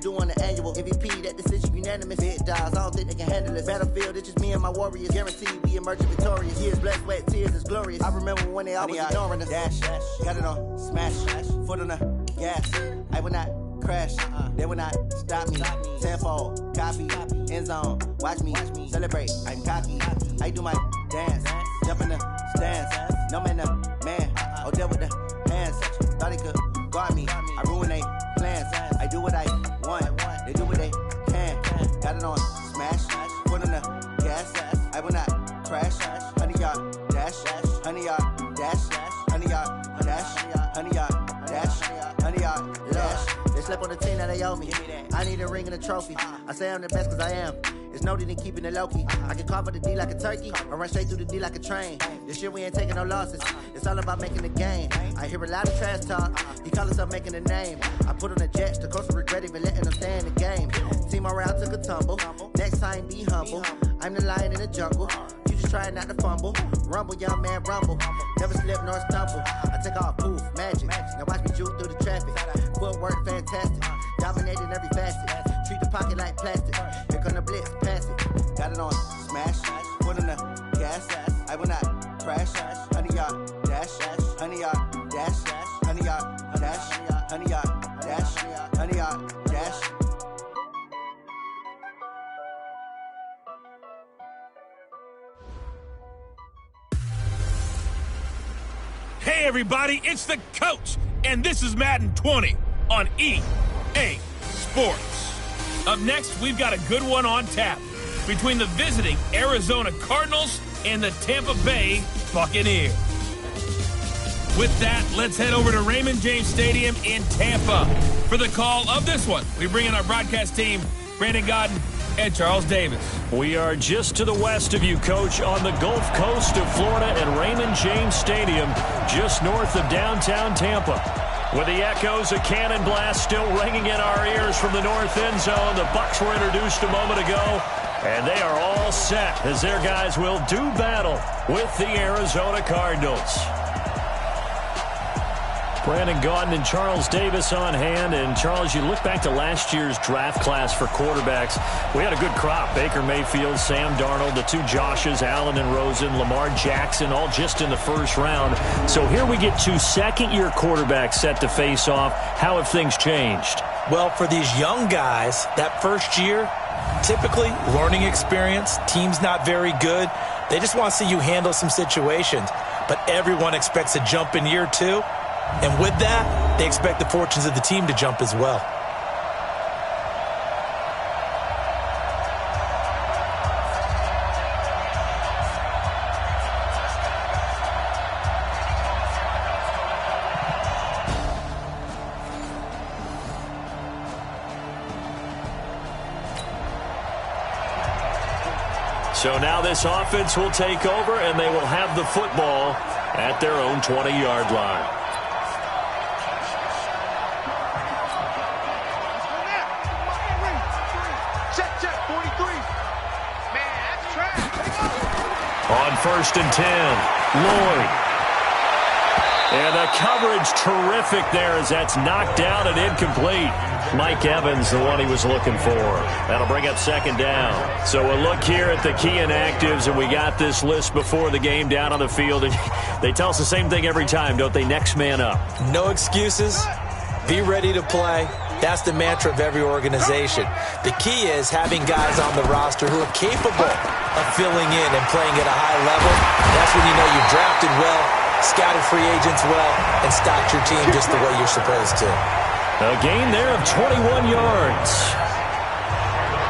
do on the annual. MVP, that decision unanimous. Big dogs, I don't think they can handle this. Battlefield, it's just me and my warriors. Guaranteed we emerging victorious. Years, blood, sweat, tears, is glorious. I remember when they always ignoring us. Dash, got it on, smash, foot on the gas. I will not crash, they will not stop me. Tenfold, copy, end zone, watch me celebrate. I'm cocky, I do my dance, jump in the stands. No man, man, oh there with the hands. Thought he could guard me, I ruin they plans. I do what I want, they do what they can. Got it on, smash, foot on the gas. I will not crash, 100-yard dash, 100-yard dash, 100-yard dash, 100-yard dash, 100-yard dash. They slept on the team that they owe me. I need a ring and a trophy. I say I'm the best cause I am. It's noted in keeping it low-key. I can carve up the D like a turkey or run straight through the D like a train. This year we ain't taking no losses. It's all about making the game. I hear a lot of trash talk. He call himself making a name. I put on the Jets. The coach will regret even letting them stay in the game. Team around took a tumble. Next time be humble. I'm the lion in the jungle. You just try not to fumble. Rumble, young man, rumble. Never slip nor stumble. I take off, poof, magic. Now watch me juke through the traffic. Footwork fantastic. Dominating every facet. Treat the pocket like plastic. Here come the blitz, pass it. Got it on, smash. Foot on the gas. I will not crash. 100-yard dash. 100-yard dash. 100-yard dash. 100-yard dash. 100-yard dash. Hey everybody, it's the coach, and this is Madden 20 on EA Sports. Up next, we've got a good one on tap between the visiting Arizona Cardinals and the Tampa Bay Buccaneers. With that, let's head over to Raymond James Stadium in Tampa for the call of this one. We bring in our broadcast team, Brandon Godden and Charles Davis. We are just to the west of you, Coach, on the Gulf Coast of Florida at Raymond James Stadium, just north of downtown Tampa. With the echoes of cannon blast still ringing in our ears from the north end zone, the Bucs were introduced a moment ago, and they are all set as their guys will do battle with the Arizona Cardinals. Brandon Gaudin and Charles Davis on hand. And, Charles, you look back to last year's draft class for quarterbacks. We had a good crop. Baker Mayfield, Sam Darnold, the two Joshes, Allen and Rosen, Lamar Jackson, all just in the first round. So here we get two second-year quarterbacks set to face off. How have things changed? Well, for these young guys, that first year, typically learning experience, team's not very good. They just want to see you handle some situations. But everyone expects a jump in year two. And with that, they expect the fortunes of the team to jump as well. So now this offense will take over, and they will have the football at their own 20-yard line. On 1st and 10, Lloyd. And the coverage terrific there as that's knocked down and incomplete. Mike Evans, the one he was looking for. That'll bring up 2nd down. So we'll look here at the key inactives, and we got this list before the game down on the field. And they tell us the same thing every time, don't they? Next man up. No excuses. Be ready to play. That's the mantra of every organization. The key is having guys on the roster who are capable of filling in and playing at a high level. That's when you know you've drafted well, scouted free agents well, and stocked your team just the way you're supposed to. A gain there of 21 yards.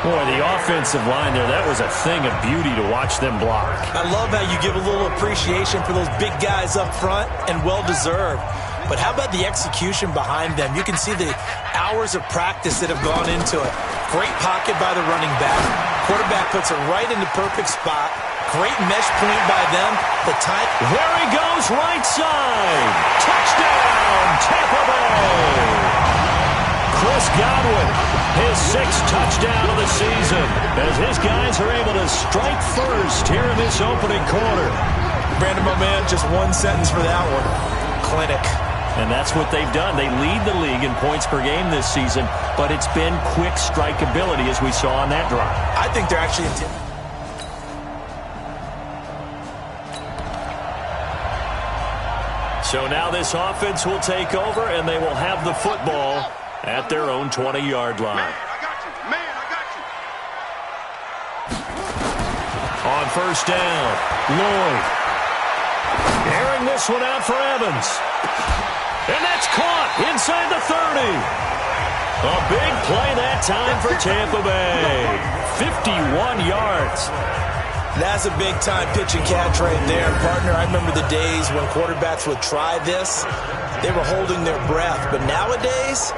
Boy, the offensive line there, that was a thing of beauty to watch them block. I love how you give a little appreciation for those big guys up front, and well-deserved. But how about the execution behind them? You can see the hours of practice that have gone into it. Great pocket by the running back. Quarterback puts it right in the perfect spot. Great mesh point by them. The time. There he goes, right side. Touchdown, Tampa Bay. Chris Godwin, his 6th touchdown of the season, as his guys are able to strike first here in this opening quarter. Brandon, my man, just one sentence for that one. Clinic. And that's what they've done. They lead the league in points per game this season, but it's been quick strikeability as we saw on that drive. I think they're actually So now this offense will take over, and they will have the football at their own 20-yard line. On first down, Lloyd. Airing this one out for Evans. And that's caught inside the 30. A big play that time for Tampa Bay. 51 yards. That's a big-time pitch and catch right there. Partner, I remember the days when quarterbacks would try this. They were holding their breath. But nowadays,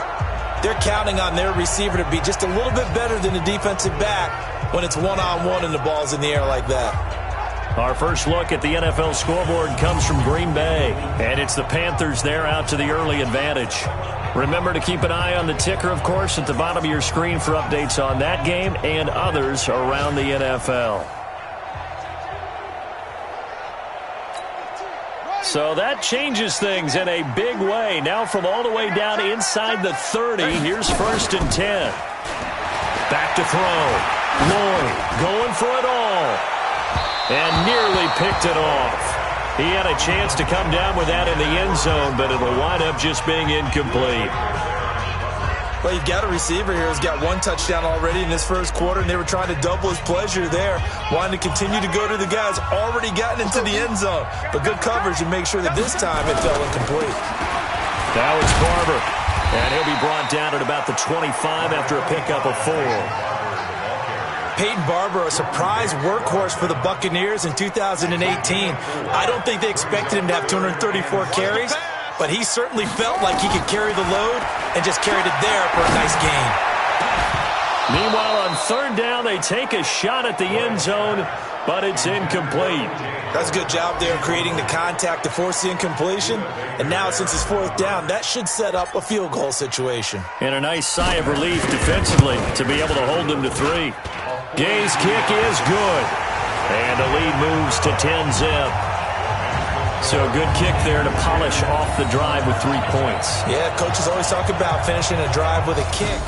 they're counting on their receiver to be just a little bit better than the defensive back when it's one-on-one and the ball's in the air like that. Our first look at the NFL scoreboard comes from Green Bay. And it's the Panthers there out to the early advantage. Remember to keep an eye on the ticker, of course, at the bottom of your screen for updates on that game and others around the NFL. So that changes things in a big way. Now from all the way down inside the 30, here's first and 10. Back to throw. Lloyd going for it all. And nearly picked it off. He had a chance to come down with that in the end zone, but it'll wind up just being incomplete. Well, you've got a receiver here who's got one touchdown already in this first quarter, and they were trying to double his pleasure there, wanting to continue to go to the guys already gotten into the end zone. But good coverage and make sure that this time it fell incomplete. Now it's Barber, and he'll be brought down at about the 25 after a pickup of 4. Peyton Barber, a surprise workhorse for the Buccaneers in 2018. I don't think they expected him to have 234 carries, but he certainly felt like he could carry the load and just carried it there for a nice gain. Meanwhile, on third down, they take a shot at the end zone, but it's incomplete. That's a good job there creating the contact to force the incompletion. And now, since it's fourth down, that should set up a field goal situation. And a nice sigh of relief defensively to be able to hold them to 3. Gay's kick is good. And the lead moves to 10-zip. So a good kick there to polish off the drive with 3 points. Yeah, coaches always talk about finishing a drive with a kick.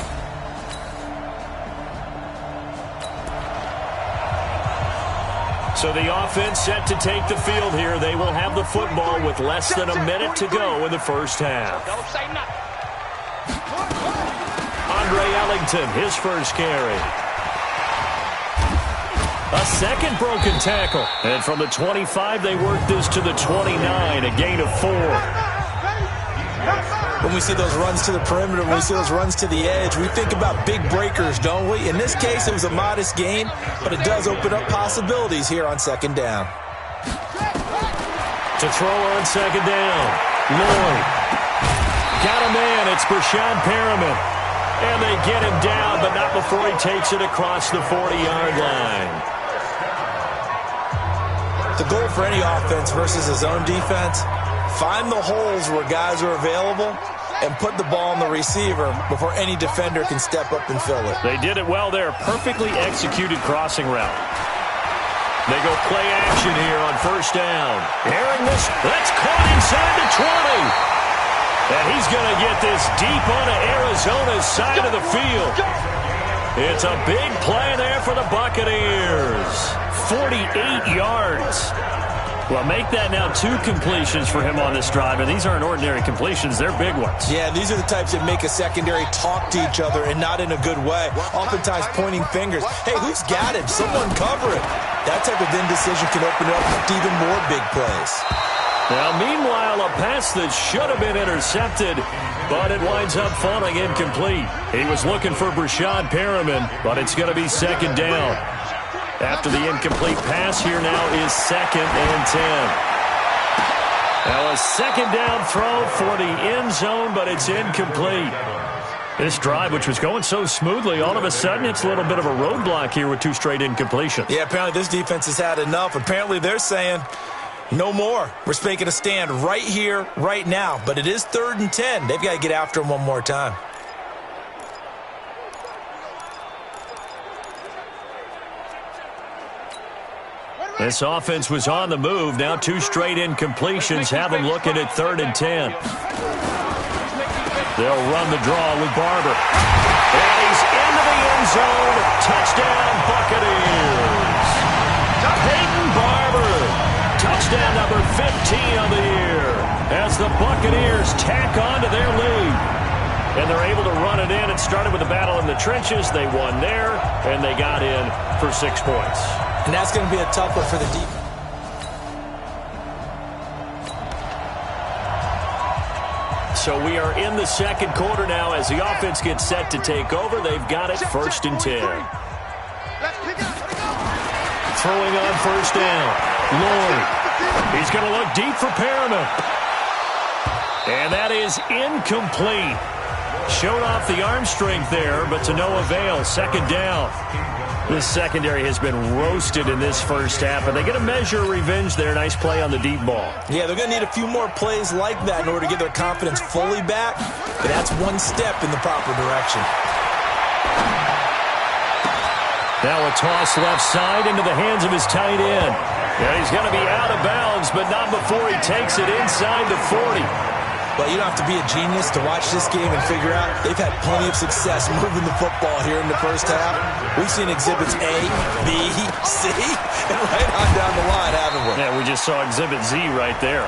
So the offense set to take the field here. They will have the football with less than a minute to go in the first half. Don't say nothing. Andre Ellington, his first carry. A second broken tackle. And from the 25, they work this to the 29, a gain of 4. When we see those runs to the perimeter, when we see those runs to the edge, we think about big breakers, don't we? In this case, it was a modest gain, but it does open up possibilities here on second down. To throw on second down, Lloyd. Got a man, it's Brashad Perriman. And they get him down, but not before he takes it across the 40-yard line. The goal for any offense versus a zone defense, find the holes where guys are available and put the ball on the receiver before any defender can step up and fill it. They did it well there. Perfectly executed crossing route. They go play action here on first down. Airing this, that's caught inside the 20. And he's going to get this deep onto Arizona's side of the field. It's a big play there for the Buccaneers. 48 yards. Well, make that now 2 completions for him on this drive, and these aren't ordinary completions. They're big ones. Yeah, these are the types that make a secondary talk to each other and not in a good way. Oftentimes pointing fingers. Hey, who's got him? Someone cover it. That type of indecision can open up to even more big plays. Now, meanwhile, a pass that should have been intercepted, but it winds up falling incomplete. He was looking for Brashad Perriman, but it's going to be second down. After the incomplete pass, here now is second and 10. Now a second down throw for the end zone, but it's incomplete. This drive, which was going so smoothly, all of a sudden it's a little bit of a roadblock here with 2 straight incompletions. Yeah, apparently this defense has had enough. Apparently they're saying, no more. We're making a stand right here, right now. But it is 3rd and 10. They've got to get after him one more time. This offense was on the move. Now 2 straight incompletions have them looking at 3rd and 10. They'll run the draw with Barber. And he's into the end zone. Touchdown, Buccaneers. Peyton Barber. Touchdown number 15 of the year as the Buccaneers tack on to their lead. And they're able to run it in. It started with a battle in the trenches. They won there, and they got in for 6 points. And that's going to be a tough one for the defense. So we are in the second quarter now as the offense gets set to take over. They've got it 1st and 10. Throwing on 1st down. Lloyd. He's going to look deep for Perriman. And that is incomplete. Showed off the arm strength there, but to no avail. 2nd down. This secondary has been roasted in this first half, and they get a measure of revenge there. Nice play on the deep ball. Yeah, they're going to need a few more plays like that in order to get their confidence fully back, but that's one step in the proper direction. Now a toss left side into the hands of his tight end. Yeah, he's going to be out of bounds, but not before he takes it inside the 40. Well, you don't have to be a genius to watch this game and figure out they've had plenty of success moving the football here in the first half. We've seen exhibits A, B, C, and right on down the line, haven't we? Yeah, we just saw exhibit Z right there.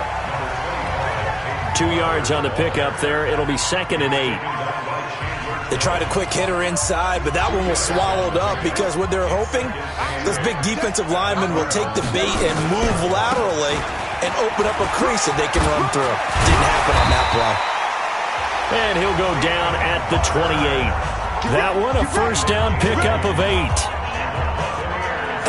2 yards on the pickup there. It'll be 2nd and 8. They tried a quick hitter inside, but that one was swallowed up because what they're hoping, those big defensive linemen will take the bait and move laterally and open up a crease that they can run through. Didn't happen on that play. And he'll go down at the 28. That one a 1st down pickup of 8.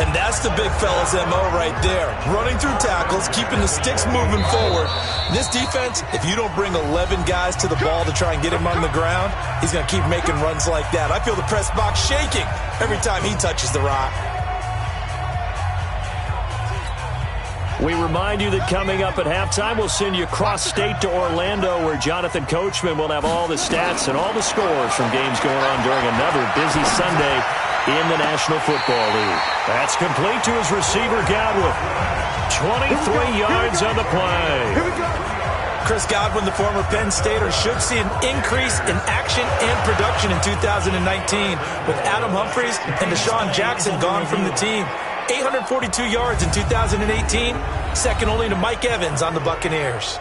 And that's the big fella's MO right there. Running through tackles, keeping the sticks moving forward. This defense, if you don't bring 11 guys to the ball to try and get him on the ground, he's going to keep making runs like that. I feel the press box shaking every time he touches the rock. We remind you that coming up at halftime, we'll send you cross-state to Orlando, where Jonathan Coachman will have all the stats and all the scores from games going on during another busy Sunday in the National Football League. That's complete to his receiver, Godwin. 23 yards on the play. Chris Godwin, the former Penn Stater, should see an increase in action and production in 2019 with Adam Humphries and Deshaun Jackson gone from the team. 842 yards in 2018, second only to Mike Evans on the Buccaneers.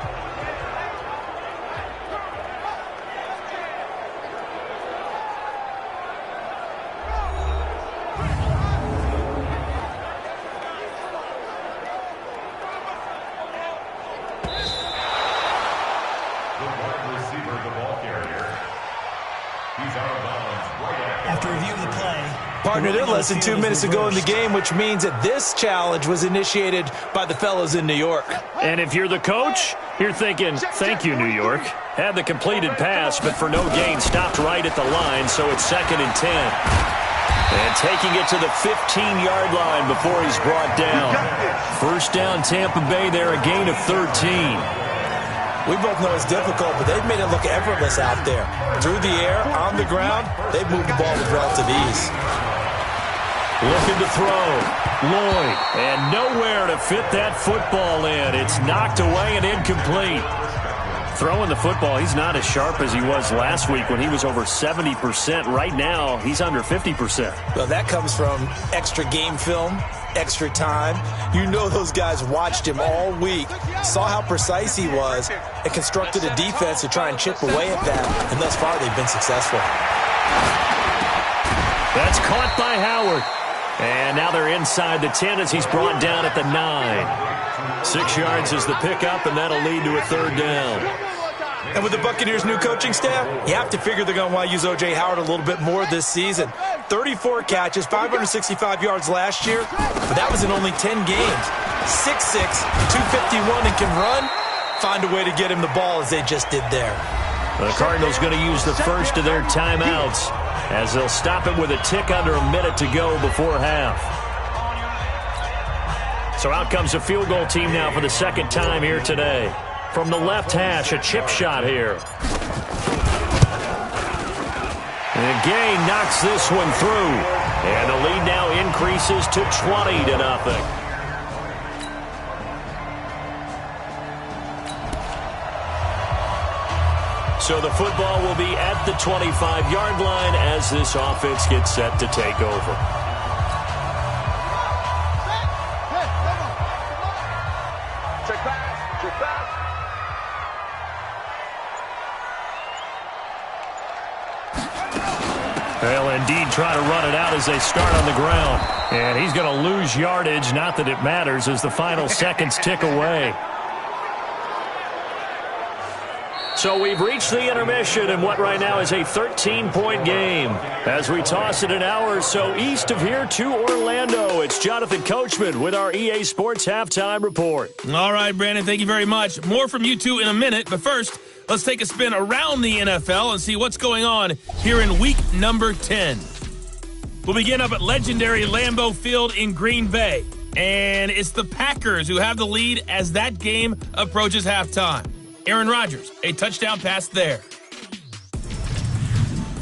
Partner, they're less than 2 minutes to go in the game, which means that this challenge was initiated by the fellows in New York. And if you're the coach, you're thinking, thank you, New York. Had the completed pass, but for no gain, stopped right at the line, so it's 2nd and 10. And taking it to the 15-yard line before he's brought down. 1st down, Tampa Bay there, a gain of 13. We both know it's difficult, but they've made it look effortless out there. Through the air, on the ground, they've moved the ball with relative ease. Looking to throw. Lloyd. And nowhere to fit that football in. It's knocked away and incomplete. Throwing the football, he's not as sharp as he was last week when he was over 70%. Right now, he's under 50%. Well, that comes from extra game film, extra time. You know those guys watched him all week, saw how precise he was, and constructed a defense to try and chip away at that. And thus far, they've been successful. That's caught by Howard. And now they're inside the 10 as he's brought down at the 9. 6 yards is the pickup, and that'll lead to a 3rd down. And with the Buccaneers' new coaching staff, you have to figure they're going to want to use O.J. Howard a little bit more this season. 34 catches, 565 yards last year, but that was in only 10 games. 6'6", 251, and can run. Find a way to get him the ball as they just did there. The Cardinals going to use the first of their timeouts as they'll stop it with a tick under a minute to go before half. So out comes a field goal team now for the 2nd time here today. From the left hash, a chip shot here. And Gay knocks this one through. And the lead now increases to 20-0. So the football will be at the 25-yard line as this offense gets set to take over. They'll indeed try to run it out as they start on the ground. And he's going to lose yardage, not that it matters, as the final seconds tick away. So we've reached the intermission in what right now is a 13-point game. As we toss it an hour or so east of here to Orlando, it's Jonathan Coachman with our EA Sports Halftime Report. All right, Brandon, thank you very much. More from you two in a minute, but first, let's take a spin around the NFL and see what's going on here in week number 10. We'll begin up at legendary Lambeau Field in Green Bay. And it's the Packers who have the lead as that game approaches halftime. Aaron Rodgers, a touchdown pass there.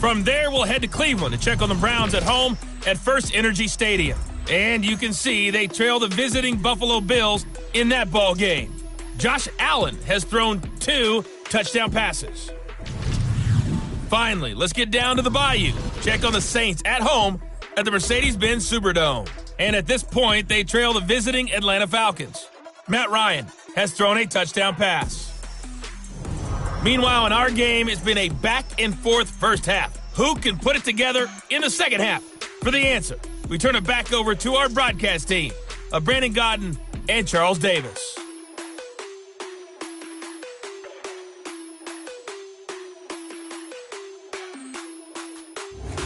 From there, we'll head to Cleveland to check on the Browns at home at First Energy Stadium. And you can see they trail the visiting Buffalo Bills in that ball game. Josh Allen has thrown 2 touchdown passes. Finally, let's get down to the Bayou. Check on the Saints at home at the Mercedes-Benz Superdome. And at this point, they trail the visiting Atlanta Falcons. Matt Ryan has thrown a touchdown pass. Meanwhile, in our game, it's been a back-and-forth first half. Who can put it together in the second half? For the answer, we turn it back over to our broadcast team of Brandon Godden and Charles Davis.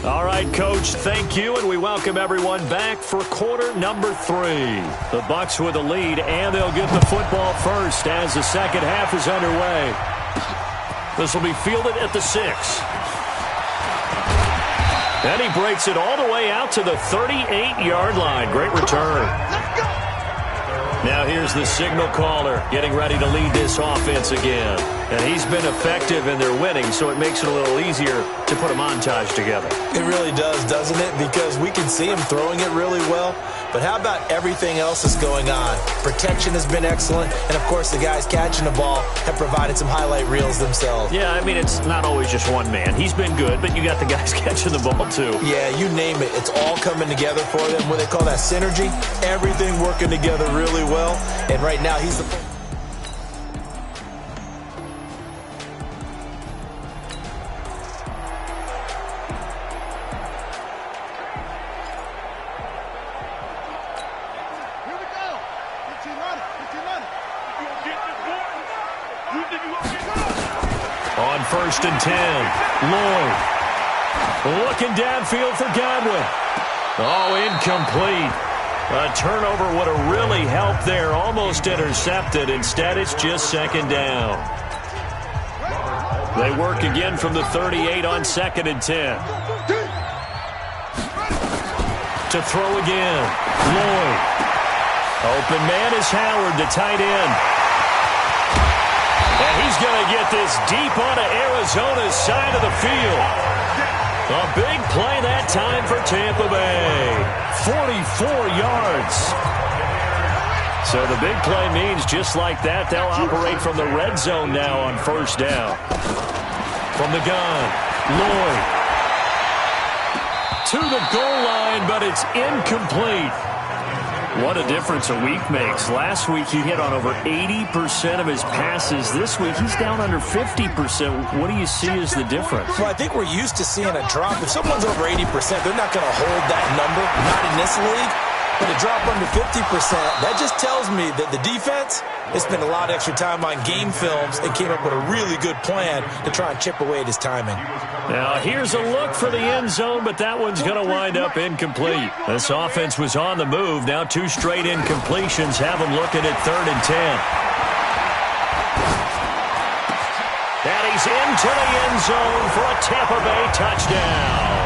All right, Coach, thank you, and we welcome everyone back for quarter number 3. The Bucs with the lead, and they'll get the football first as the second half is underway. This will be fielded at the 6. And he breaks it all the way out to the 38-yard line. Great return. Now here's the signal caller getting ready to lead this offense again. And he's been effective in their winning, so it makes it a little easier to put a montage together. It really does, doesn't it? Because we can see him throwing it really well. But how about everything else that's going on? Protection has been excellent. And, of course, the guys catching the ball have provided some highlight reels themselves. Yeah, I mean, it's not always just one man. He's been good, but you got the guys catching the ball, too. Yeah, you name it. It's all coming together for them. What they call that synergy. Everything working together really well. And right now, he's the... On 1st and 10, Lloyd looking downfield for Godwin. Oh, incomplete. A turnover would have really helped there. Almost intercepted. Instead, it's just second down. They work again from the 38 on 2nd and 10. To throw again. Lloyd. Open man is Howard, the tight end. And he's going to get this deep onto Arizona's side of the field. A big play that time for Tampa Bay. 44 yards. So the big play means just like that, they'll operate from the red zone now on 1st down. From the gun, Lloyd. To the goal line, but it's incomplete. What a difference a week makes. Last week he hit on over 80% of his passes. This week he's down under 50%. What do you see as the difference? Well, I think we're used to seeing a drop. If someone's over 80%, they're not going to hold that number, not in this league. But a drop under 50%, that just tells me that the defense has spent a lot of extra time on game films and came up with a really good plan to try and chip away at his timing. Now, here's a look for the end zone, but that one's going to wind up incomplete. This offense was on the move. Now 2 straight incompletions have them looking at 3rd and 10. And he's into the end zone for a Tampa Bay touchdown.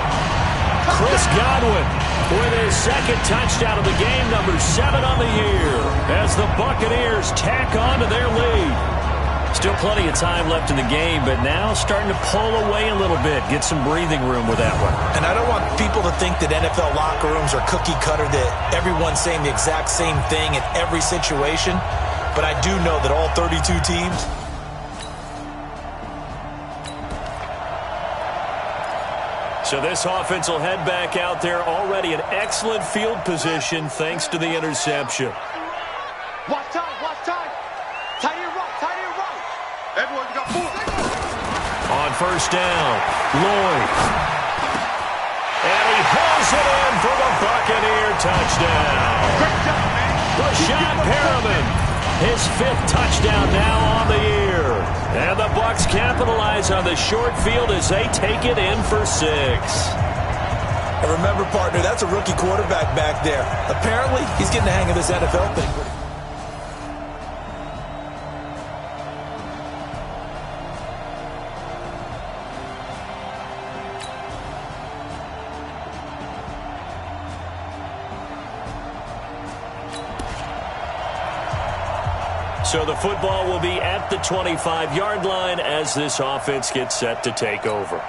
Chris Godwin with his 2nd touchdown of the game, number 7 on the year, as the Buccaneers tack on to their lead. Still plenty of time left in the game, but now starting to pull away a little bit, get some breathing room with that one. And I don't want people to think that NFL locker rooms are cookie cutter, that everyone's saying the exact same thing in every situation. But I do know that all 32 teams So this offense will head back out there, already in excellent field position thanks to the interception. Watch time. Tight end right. Everyone got 4. On first down, Lloyd. And he hauls it in for the Buccaneer touchdown. Great job, man. Rashad Perriman, his 5th touchdown now on the year. And the Bucs capitalize on the short field as they take it in for 6. And remember, partner, that's a rookie quarterback back there. Apparently, he's getting the hang of this NFL thing. So the football will be at the 25-yard line as this offense gets set to take over.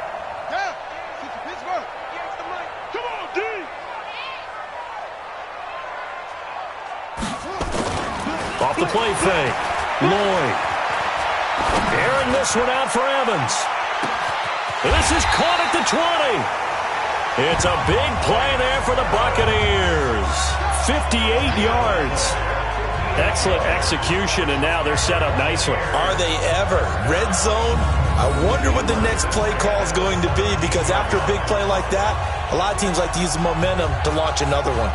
Off the play fake, Lloyd. Airing this one out for Evans. This is caught at the 20. It's a big play there for the Buccaneers. 58 yards. Excellent execution, and now they're set up nicely. Are they ever? Red zone? I wonder what the next play call is going to be, because after a big play like that, a lot of teams like to use the momentum to launch another one.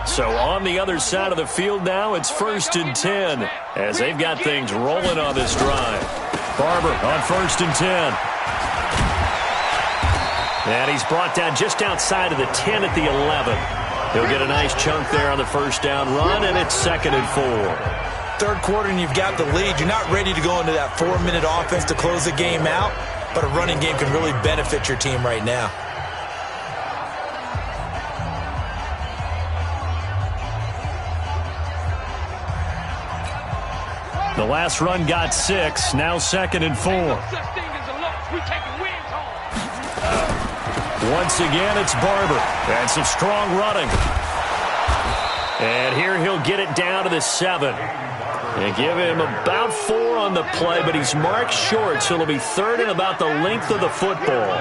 So on the other side of the field now, it's 1st and 10 as they've got things rolling on this drive. Barber on 1st and 10. And he's brought down just outside of the 10 at the 11. He'll get a nice chunk there on the first down run, and it's 2nd and 4. Third quarter and you've got the lead. You're not ready to go into that 4-minute offense to close the game out, but a running game can really benefit your team right now. The last run got 6, now 2nd and 4. Once again, it's Barber. And some strong running. And here he'll get it down to the 7. And give him about 4 on the play, but he's marked short, so it'll be 3rd and about the length of the football.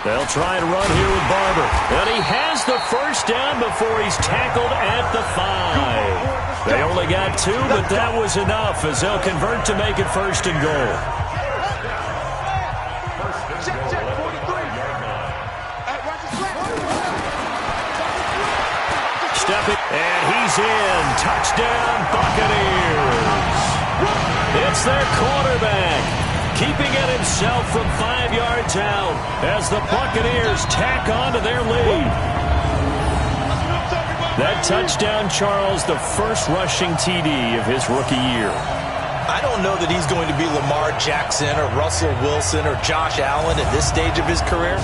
They'll try and run here with Barber. And he has the first down before he's tackled at the 5. They only got 2, but that was enough as they'll convert to make it 1st and goal. Stepping, and he's in. Touchdown, Buccaneers. It's their quarterback, keeping it himself from 5 yards out as the Buccaneers tack on to their lead. That touchdown, Charles, the first rushing TD of his rookie year. I don't know that he's going to be Lamar Jackson or Russell Wilson or Josh Allen at this stage of his career.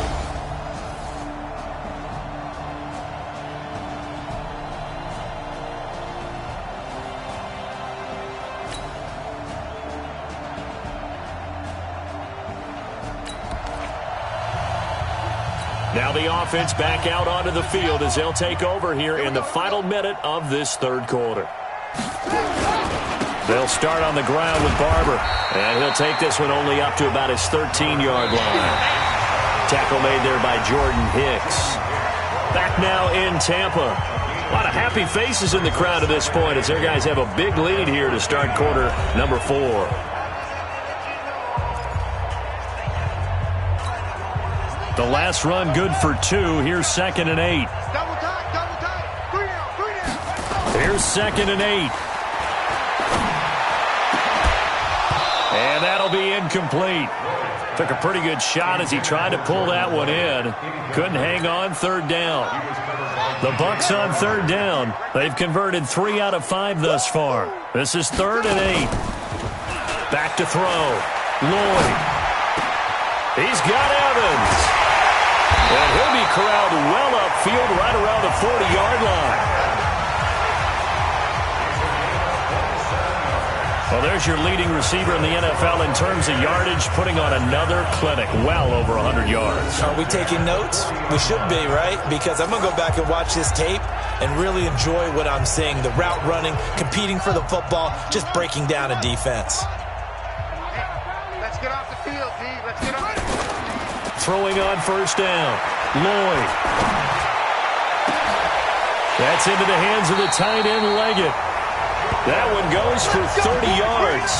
Now the offense back out onto the field as they'll take over here in the final minute of this 3rd quarter. They'll start on the ground with Barber, and he'll take this one only up to about his 13-yard line. Tackle made there by Jordan Hicks. Back now in Tampa. A lot of happy faces in the crowd at this point as their guys have a big lead here to start quarter number 4. The last run good for 2. Here's 2nd and 8. Double time. 3 down. Here's 2nd and 8. And that'll be incomplete. Took a pretty good shot as he tried to pull that one in. Couldn't hang on 3rd down. The Bucs on 3rd down. They've converted 3 out of 5 thus far. This is 3rd and 8. Back to throw. Lloyd. He's got Evans. And he'll be corralled well upfield right around the 40-yard line. Well, there's your leading receiver in the NFL in terms of yardage, putting on another clinic, well over 100 yards. Are we taking notes? We should be, right? Because I'm going to go back and watch this tape and really enjoy what I'm seeing. The route running, competing for the football, just breaking down a defense. Let's get off the field, D. Let's get off. Throwing on first down. Lloyd. That's into the hands of the tight end, Leggett. That one goes for 30 yards.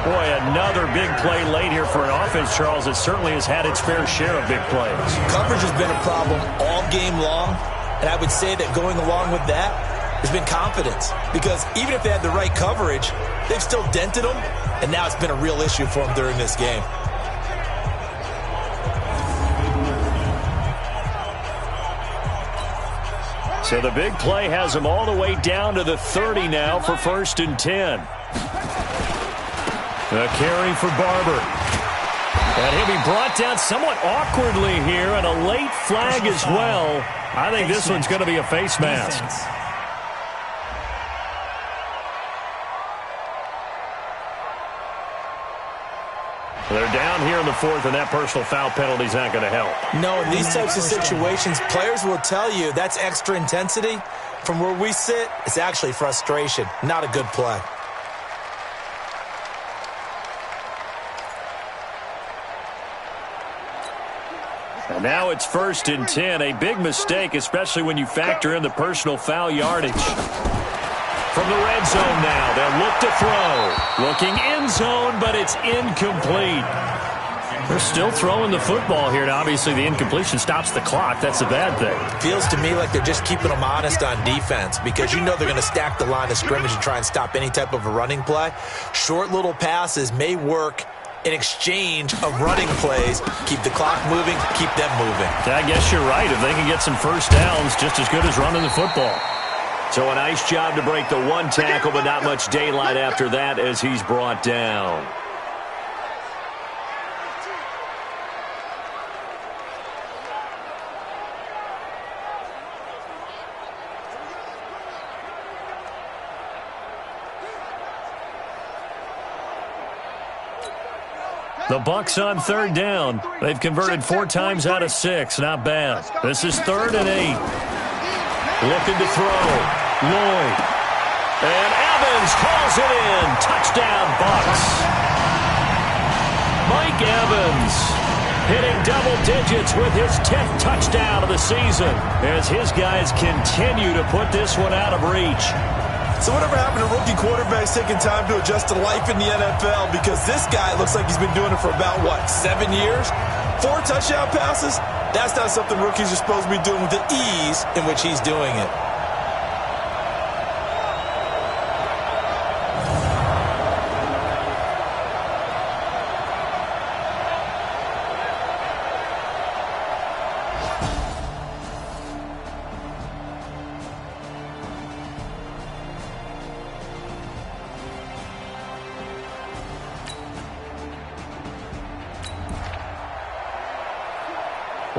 Boy, another big play late here for an offense, Charles, that certainly has had its fair share of big plays. Coverage has been a problem all game long, and I would say that going along with that has been confidence. Because even if they had the right coverage, they've still dented them, and now it's been a real issue for them during this game. So the big play has him all the way down to the 30 now for 1st and 10. A carry for Barber. And he'll be brought down somewhat awkwardly here, and a late flag as well. I think this one's going to be a face mask. They're down here in the 4th, and that personal foul penalty is not going to help. No, in these types of situations, players will tell you that's extra intensity. From where we sit, it's actually frustration, not a good play. And now it's 1st and 10, a big mistake, especially when you factor in the personal foul yardage. From the red zone now, they'll look to throw. Looking end zone, but it's incomplete. They're still throwing the football here, and obviously the incompletion stops the clock. That's a bad thing. Feels to me like they're just keeping them honest on defense, because you know they're going to stack the line of scrimmage and try and stop any type of a running play. Short little passes may work in exchange of running plays. Keep the clock moving, keep them moving. I guess you're right. If they can get some first downs, just as good as running the football. So a nice job to break the one tackle, but not much daylight after that as he's brought down. The Bucs on 3rd down. They've converted 4 times out of 6. Not bad. This is 3rd and 8. Looking to throw. Lloyd. And Evans calls it in. Touchdown, Bucs. Mike Evans hitting double digits with his 10th touchdown of the season as his guys continue to put this one out of reach. So whatever happened to rookie quarterbacks taking time to adjust to life in the NFL? Because this guy looks like he's been doing it for about, 7 years? 4 touchdown passes? That's not something rookies are supposed to be doing with the ease in which he's doing it.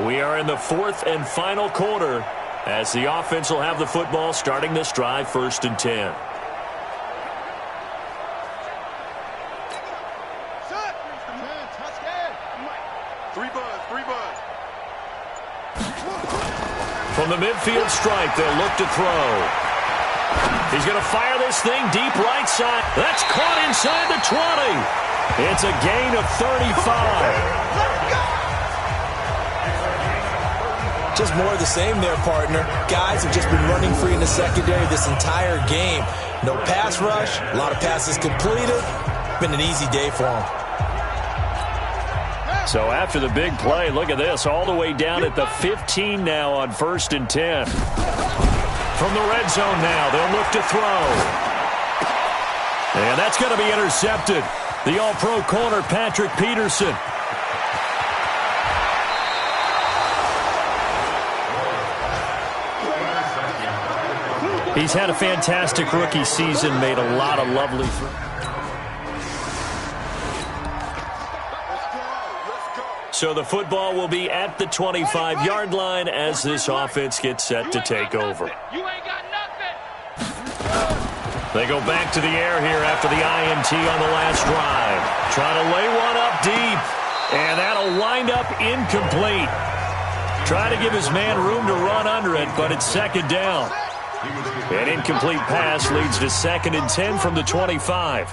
We are in the 4th and final quarter as the offense will have the football starting this drive, 1st and 10. From the midfield stripe, they'll look to throw. He's going to fire this thing deep right side. That's caught inside the 20. It's a gain of 35. Just more of the same there, partner. Guys have just been running free in the secondary this entire game. No pass rush, a lot of passes completed. Been an easy day for them. So after the big play, look at this, all the way down at the 15 now on 1st and 10. From the red zone now, they'll look to throw. And that's going to be intercepted. The all-pro corner, Patrick Peterson. He's had a fantastic rookie season, made a lot of lovely throws. So the football will be at the 25-yard line as this offense gets set to take over. You ain't got nothing. They go back to the air here after the INT on the last drive. Trying to lay one up deep. And that'll wind up incomplete. Trying to give his man room to run under it, but it's second down. An incomplete pass leads to 2nd and 10 from the 25.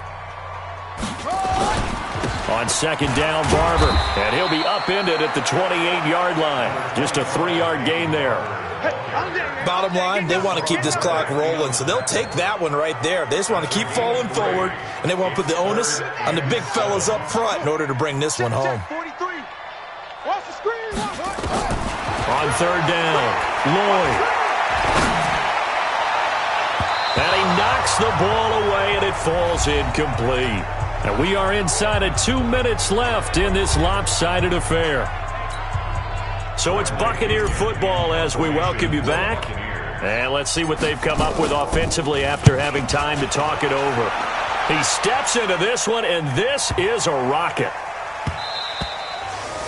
On second down, Barber. And he'll be upended at the 28-yard line. Just a 3-yard gain there. Bottom line, they want to keep this clock rolling, so they'll take that one right there. They just want to keep falling forward, and they want to put the onus on the big fellas up front in order to bring this one home. On third down, Lloyd. And he knocks the ball away, and it falls incomplete. And we are inside of 2 minutes left in this lopsided affair. So it's Buccaneer football as we welcome you back. And let's see what they've come up with offensively after having time to talk it over. He steps into this one, and this is a rocket.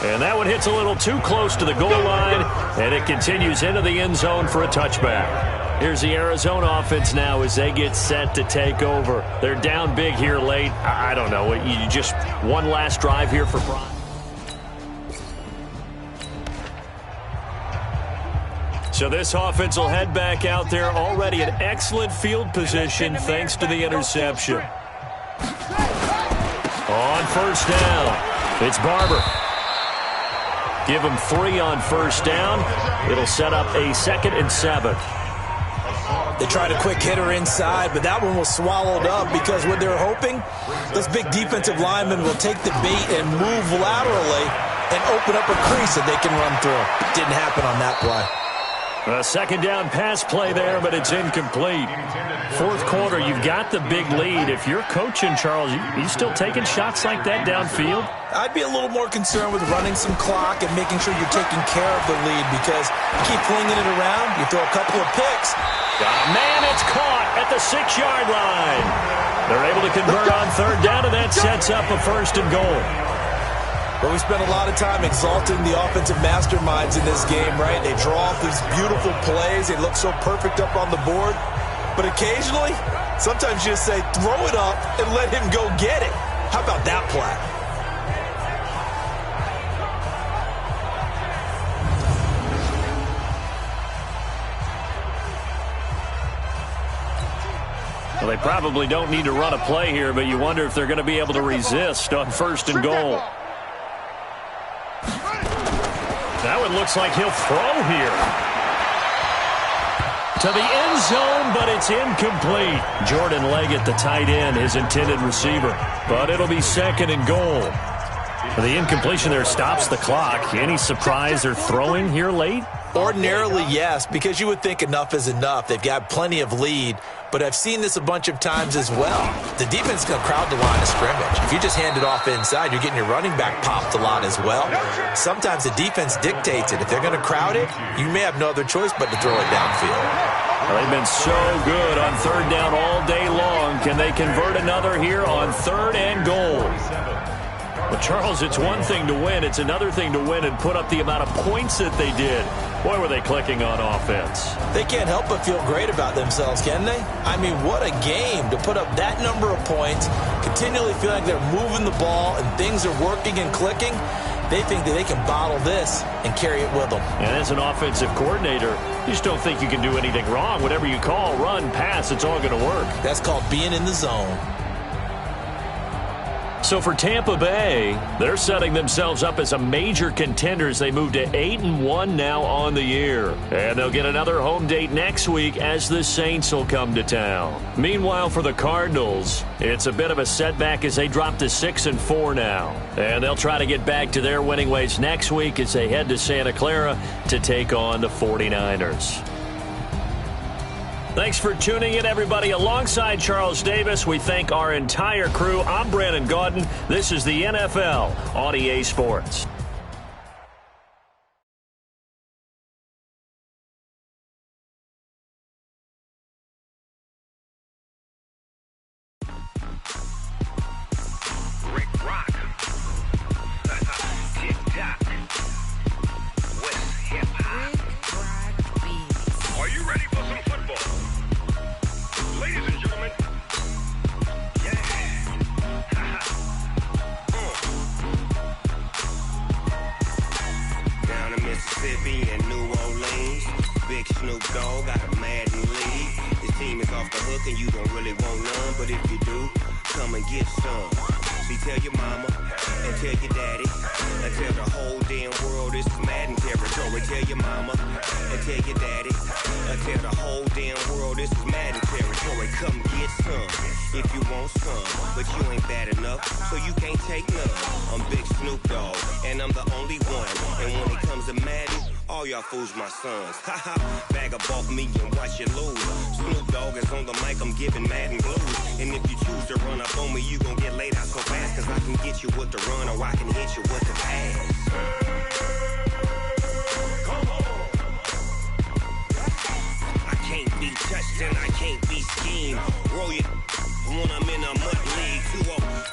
And that one hits a little too close to the goal line, and it continues into the end zone for a touchback. Here's the Arizona offense now as they get set to take over. They're down big here late. I don't know. You just one last drive here for Brian. So this offense will head back out there, already an excellent field position thanks to the interception. On first down, it's Barber. Give him 3 on first down. It'll set up a 2nd and 7. They tried a quick hitter inside, but that one was swallowed up because what they're hoping, those big defensive linemen will take the bait and move laterally and open up a crease that they can run through. Didn't happen on that play. A second down pass play there, but it's incomplete. Fourth quarter, you've got the big lead. If you're coaching, Charles, you still taking shots like that downfield? I'd be a little more concerned with running some clock and making sure you're taking care of the lead because you keep flinging it around, you throw a couple of picks. Man, it's caught at the 6-yard line. They're able to convert on third down, and that sets up a 1st and goal. But we spent a lot of time exalting the offensive masterminds in this game, right? They draw off these beautiful plays. They look so perfect up on the board. But occasionally, sometimes you just say, throw it up and let him go get it. How about that play? Well, they probably don't need to run a play here, but you wonder if they're going to be able to resist on 1st and goal. That one looks like he'll throw here. To the end zone, but it's incomplete. Jordan Leggett, the tight end, his intended receiver. But it'll be 2nd and goal. The incompletion there stops the clock. Any surprise they're throwing here late? Ordinarily, yes, because you would think enough is enough. They've got plenty of lead, but I've seen this a bunch of times as well. The defense is going to crowd the line of scrimmage. If you just hand it off inside, you're getting your running back popped a lot as well. Sometimes the defense dictates it. If they're going to crowd it, you may have no other choice but to throw it downfield. Well, they've been so good on third down all day long. Can they convert another here on 3rd and goal? Well, Charles, it's one thing to win. It's another thing to win and put up the amount of points that they did. Boy, were they clicking on offense. They can't help but feel great about themselves, can they? I mean, what a game to put up that number of points, continually feel like they're moving the ball and things are working and clicking. They think that they can bottle this and carry it with them. And as an offensive coordinator, you just don't think you can do anything wrong. Whatever you call, run, pass, it's all going to work. That's called being in the zone. So for Tampa Bay, they're setting themselves up as a major contender as they move to 8-1 now on the year. And they'll get another home date next week as the Saints will come to town. Meanwhile, for the Cardinals, it's a bit of a setback as they drop to 6-4 now. And they'll try to get back to their winning ways next week as they head to Santa Clara to take on the 49ers. Thanks for tuning in, everybody. Alongside Charles Davis, we thank our entire crew. I'm Brandon Gaudin. This is the NFL on EA Sports. Rick Rock. Tick-tock. West hip-hop. Are you ready for some football? Ladies and gentlemen, Mississippi and New Orleans. Big Snoop Dogg got a Madden league. His team is off the hook and you don't really want none, but if you do, come and get some. See, tell your mama and tell your daddy and tell the whole damn world this is Madden territory. Tell your mama and tell your daddy and tell the whole damn world this is Madden territory. Come get some if you want some, but you ain't bad enough, so you can't take none. I'm Big Snoop Dogg, and I'm the only one. And when it comes to Madden, all y'all fools my sons. Haha, bag up off me and watch you lose. Snoop Dogg is on the mic, I'm giving Madden blues. And if you choose to run up on me, you gon' get laid out so fast, cause I can get you with the run or I can hit you with the pass. I can't be touched and I can't be schemed. Roll you when I'm in a mud league.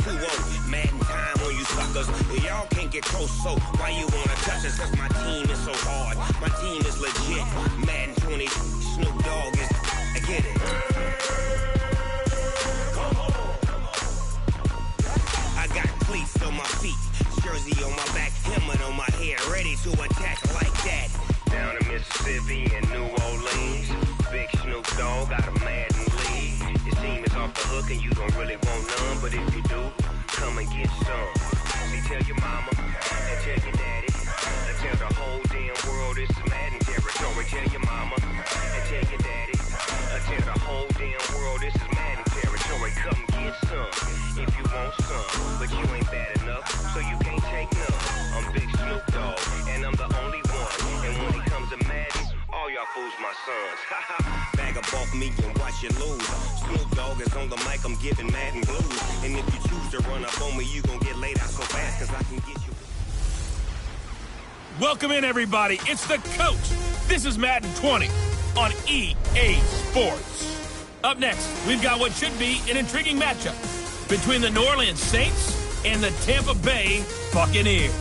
2-0, Madden time on you suckers. Y'all can't get close, so why you wanna touch us? Cause my team is so hard. My team is legit. Madden 20, Snoop Dogg is, I get it. I got cleats on my feet, jersey on my back, helmet on my head, ready to attack like that. Down in Mississippi and New Orleans, Big Snoop Dogg got a Madden league. His team is off the hook and you don't really want none, but if you do, come and get some. See, tell your mama and tell your daddy and tell the whole damn world this is Madden territory. Tell your mama and tell your daddy and tell the whole damn world this is Madden territory. Come get some if you want some, but you ain't bad enough, so you can't take none. I'm Big Snoop Dogg, and I'm the only one. And when it comes to Madden, all y'all fools my sons. Bag up off me and watch you lose. Snoop Dogg is on the mic, I'm giving Madden blues. And if you choose to run up on me, you gon' get laid out so fast, cause I can get you. Welcome in, everybody. It's the coach. This is Madden 20 on EA Sports. Up next, we've got what should be an intriguing matchup between the New Orleans Saints and the Tampa Bay Buccaneers.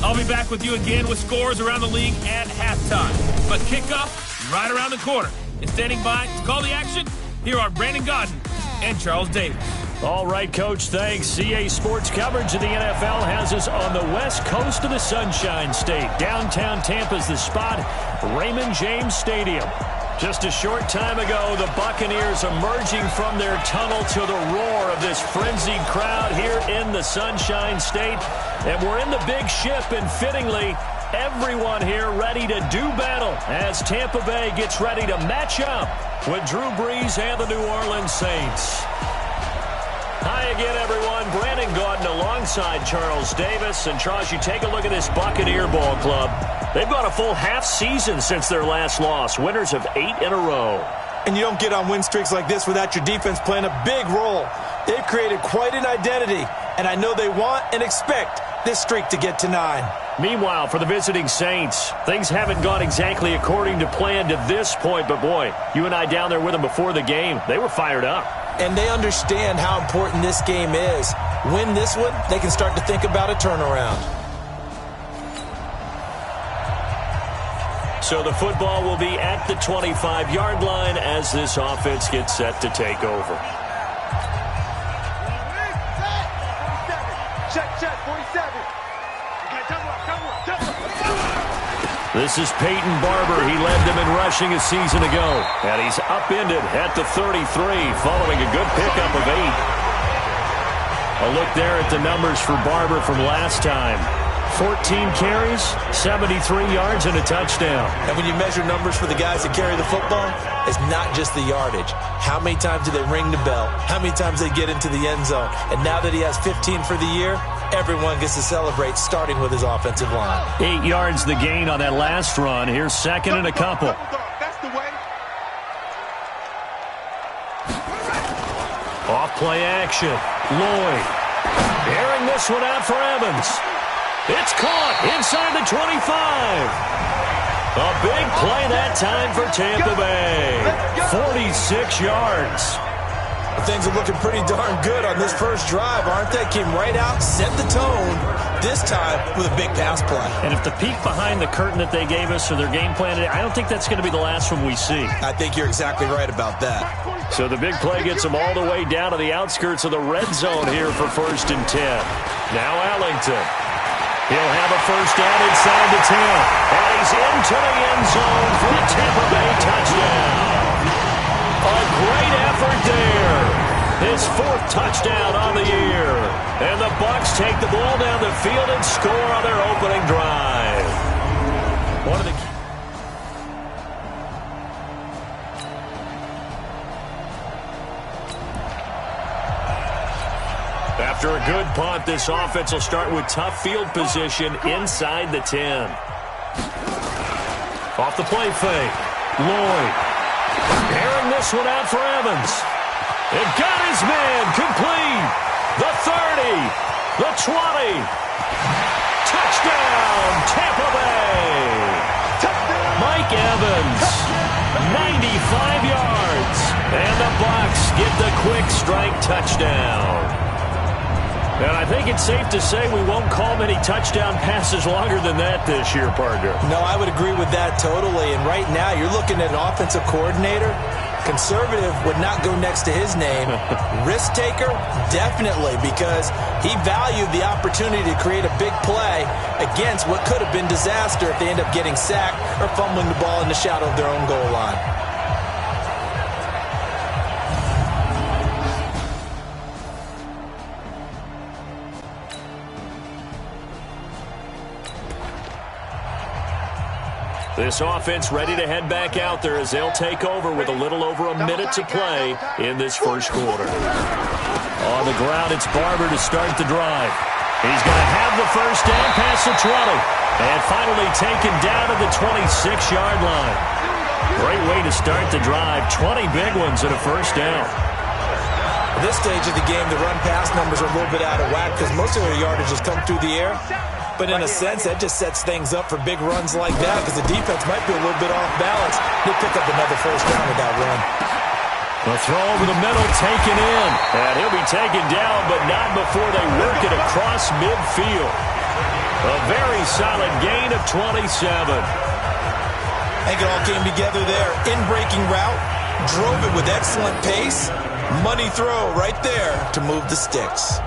I'll be back with you again with scores around the league at halftime. But kickoff right around the corner. And standing by to call the action, here are Brandon Godden and Charles Davis. All right, Coach, thanks. EA Sports coverage of the NFL has us on the west coast of the Sunshine State. Downtown Tampa's the spot, Raymond James Stadium. Just a short time ago, the Buccaneers emerging from their tunnel to the roar of this frenzied crowd here in the Sunshine State. And we're in the big ship, and fittingly, everyone here ready to do battle as Tampa Bay gets ready to match up with Drew Brees and the New Orleans Saints. Hi again, everyone. Brandon Gaudin alongside Charles Davis. And Charles, you take a look at this Buccaneer ball club. They've got a full half season since their last loss. Winners of 8 in a row. And you don't get on win streaks like this without your defense playing a big role. They've created quite an identity, and I know they want and expect this streak to get to 9. Meanwhile, for the visiting Saints, things haven't gone exactly according to plan to this point. But, boy, you and I down there with them before the game, they were fired up. And they understand how important this game is. Win this one, they can start to think about a turnaround. So the football will be at the 25-yard line as this offense gets set to take over. Check, 47. This is Peyton Barber. He led them in rushing a season ago. And he's upended at the 33 following a good pickup of 8. A look there at the numbers for Barber from last time. 14 carries, 73 yards, and a touchdown. And when you measure numbers for the guys that carry the football, it's not just the yardage. How many times do they ring the bell? How many times they get into the end zone? And now that he has 15 for the year, everyone gets to celebrate, starting with his offensive line. 8 yards the gain on that last run. Here's second and a couple. That's the way. Off play action. Lloyd airing this one out for Evans. It's caught inside the 25. A big play that time for Tampa Bay. 46 yards. Things are looking pretty darn good on this first drive, aren't they? Came right out, set the tone, this time with a big pass play. And if the peek behind the curtain that they gave us or their game plan today, I don't think that's going to be the last one we see. I think you're exactly right about that. So the big play gets them all the way down to the outskirts of the red zone here for 1st and 10. Now Allington. He'll have a first down inside the 10. And he's into the end zone for a Tampa Bay touchdown. A great effort there. His 4th touchdown on the year. And the Bucs take the ball down the field and score on their opening drive. One of the After a good punt, this offense will start with tough field position inside the 10. Off the play fake. Lloyd. Airing this one out for Evans. It got his man complete. The 30. The 20. Touchdown, Tampa Bay. Mike Evans. 95 yards. And the Bucs get the quick strike touchdown. And I think it's safe to say we won't call many touchdown passes longer than that this year, partner. No, I would agree with that totally. And right now, you're looking at an offensive coordinator. Conservative would not go next to his name. Risk taker, definitely, because he valued the opportunity to create a big play against what could have been disaster if they end up getting sacked or fumbling the ball in the shadow of their own goal line. This offense ready to head back out there as they'll take over with a little over a minute to play in this first quarter. On the ground, it's Barber to start the drive. He's going to have the first down past the 20. And finally taken down to the 26-yard line. Great way to start the drive. 20 big ones and a first down. At this stage of the game, the run-pass numbers are a little bit out of whack because most of their yardage has come through the air. But in a sense, that just sets things up for big runs like that because the defense might be a little bit off balance. They'll pick up another first down with that run. The throw over the middle taken in. And he'll be taken down, but not before they work it across midfield. A very solid gain of 27. I think it all came together there. In-breaking route, drove it with excellent pace. Money throw right there to move the sticks.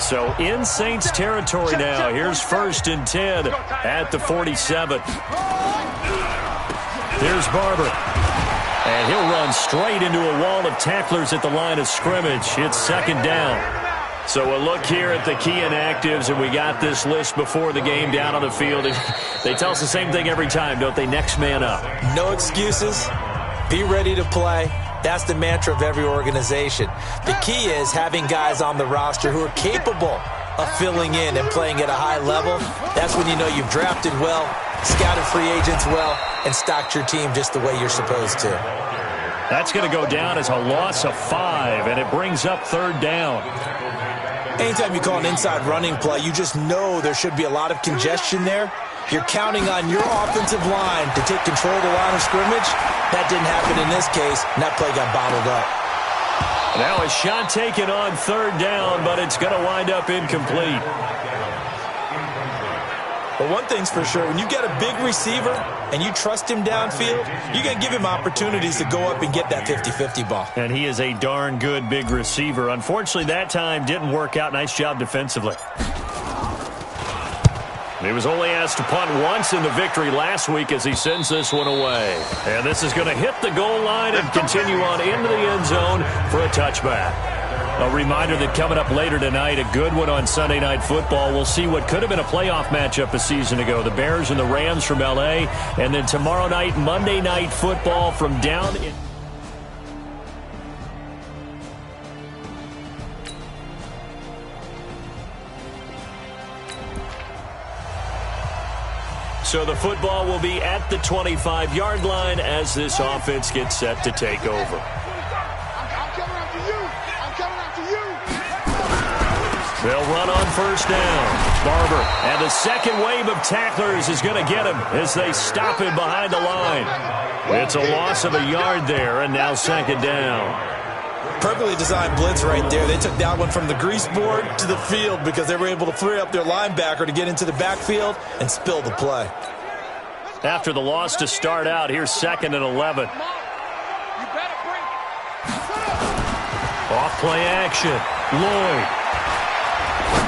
So in Saints territory now. Here's 1st and 10 at the 47. There's Barber. And he'll run straight into a wall of tacklers at the line of scrimmage. It's 2nd down. So a look here at the key inactives, and we got this list before the game down on the field. They tell us the same thing every time, don't they? Next man up. No excuses. Be ready to play. That's the mantra of every organization. The key is having guys on the roster who are capable of filling in and playing at a high level. That's when you know you've drafted well, scouted free agents well, and stocked your team just the way you're supposed to. That's going to go down as a loss of 5, and it brings up 3rd down. Anytime you call an inside running play, you just know there should be a lot of congestion there. You're counting on your offensive line to take control of the line of scrimmage. That didn't happen in this case, and that play got bottled up. Now a shot taken on 3rd down, but it's going to wind up incomplete. But one thing's for sure, when you get a big receiver and you trust him downfield, you're going to give him opportunities to go up and get that 50-50 ball. And he is a darn good big receiver. Unfortunately, that time didn't work out. Nice job defensively. He was only asked to punt once in the victory last week as he sends this one away. And this is going to hit the goal line and continue on into the end zone for a touchback. A reminder that coming up later tonight, a good one on Sunday Night Football. We'll see what could have been a playoff matchup a season ago. The Bears and the Rams from L.A. And then tomorrow night, Monday Night Football from down in... So the football will be at the 25-yard line as this offense gets set to take over. I'm coming after you. I'm coming after you. They'll run on 1st down. Barber, and the second wave of tacklers is going to get him as they stop him behind the line. It's a loss of a yard there, and now 2nd down. Perfectly designed blitz right there. They took that one from the grease board to the field because they were able to free up their linebacker to get into the backfield and spill the play. After the loss to start out, here's 2nd and 11. Off play action. Lloyd.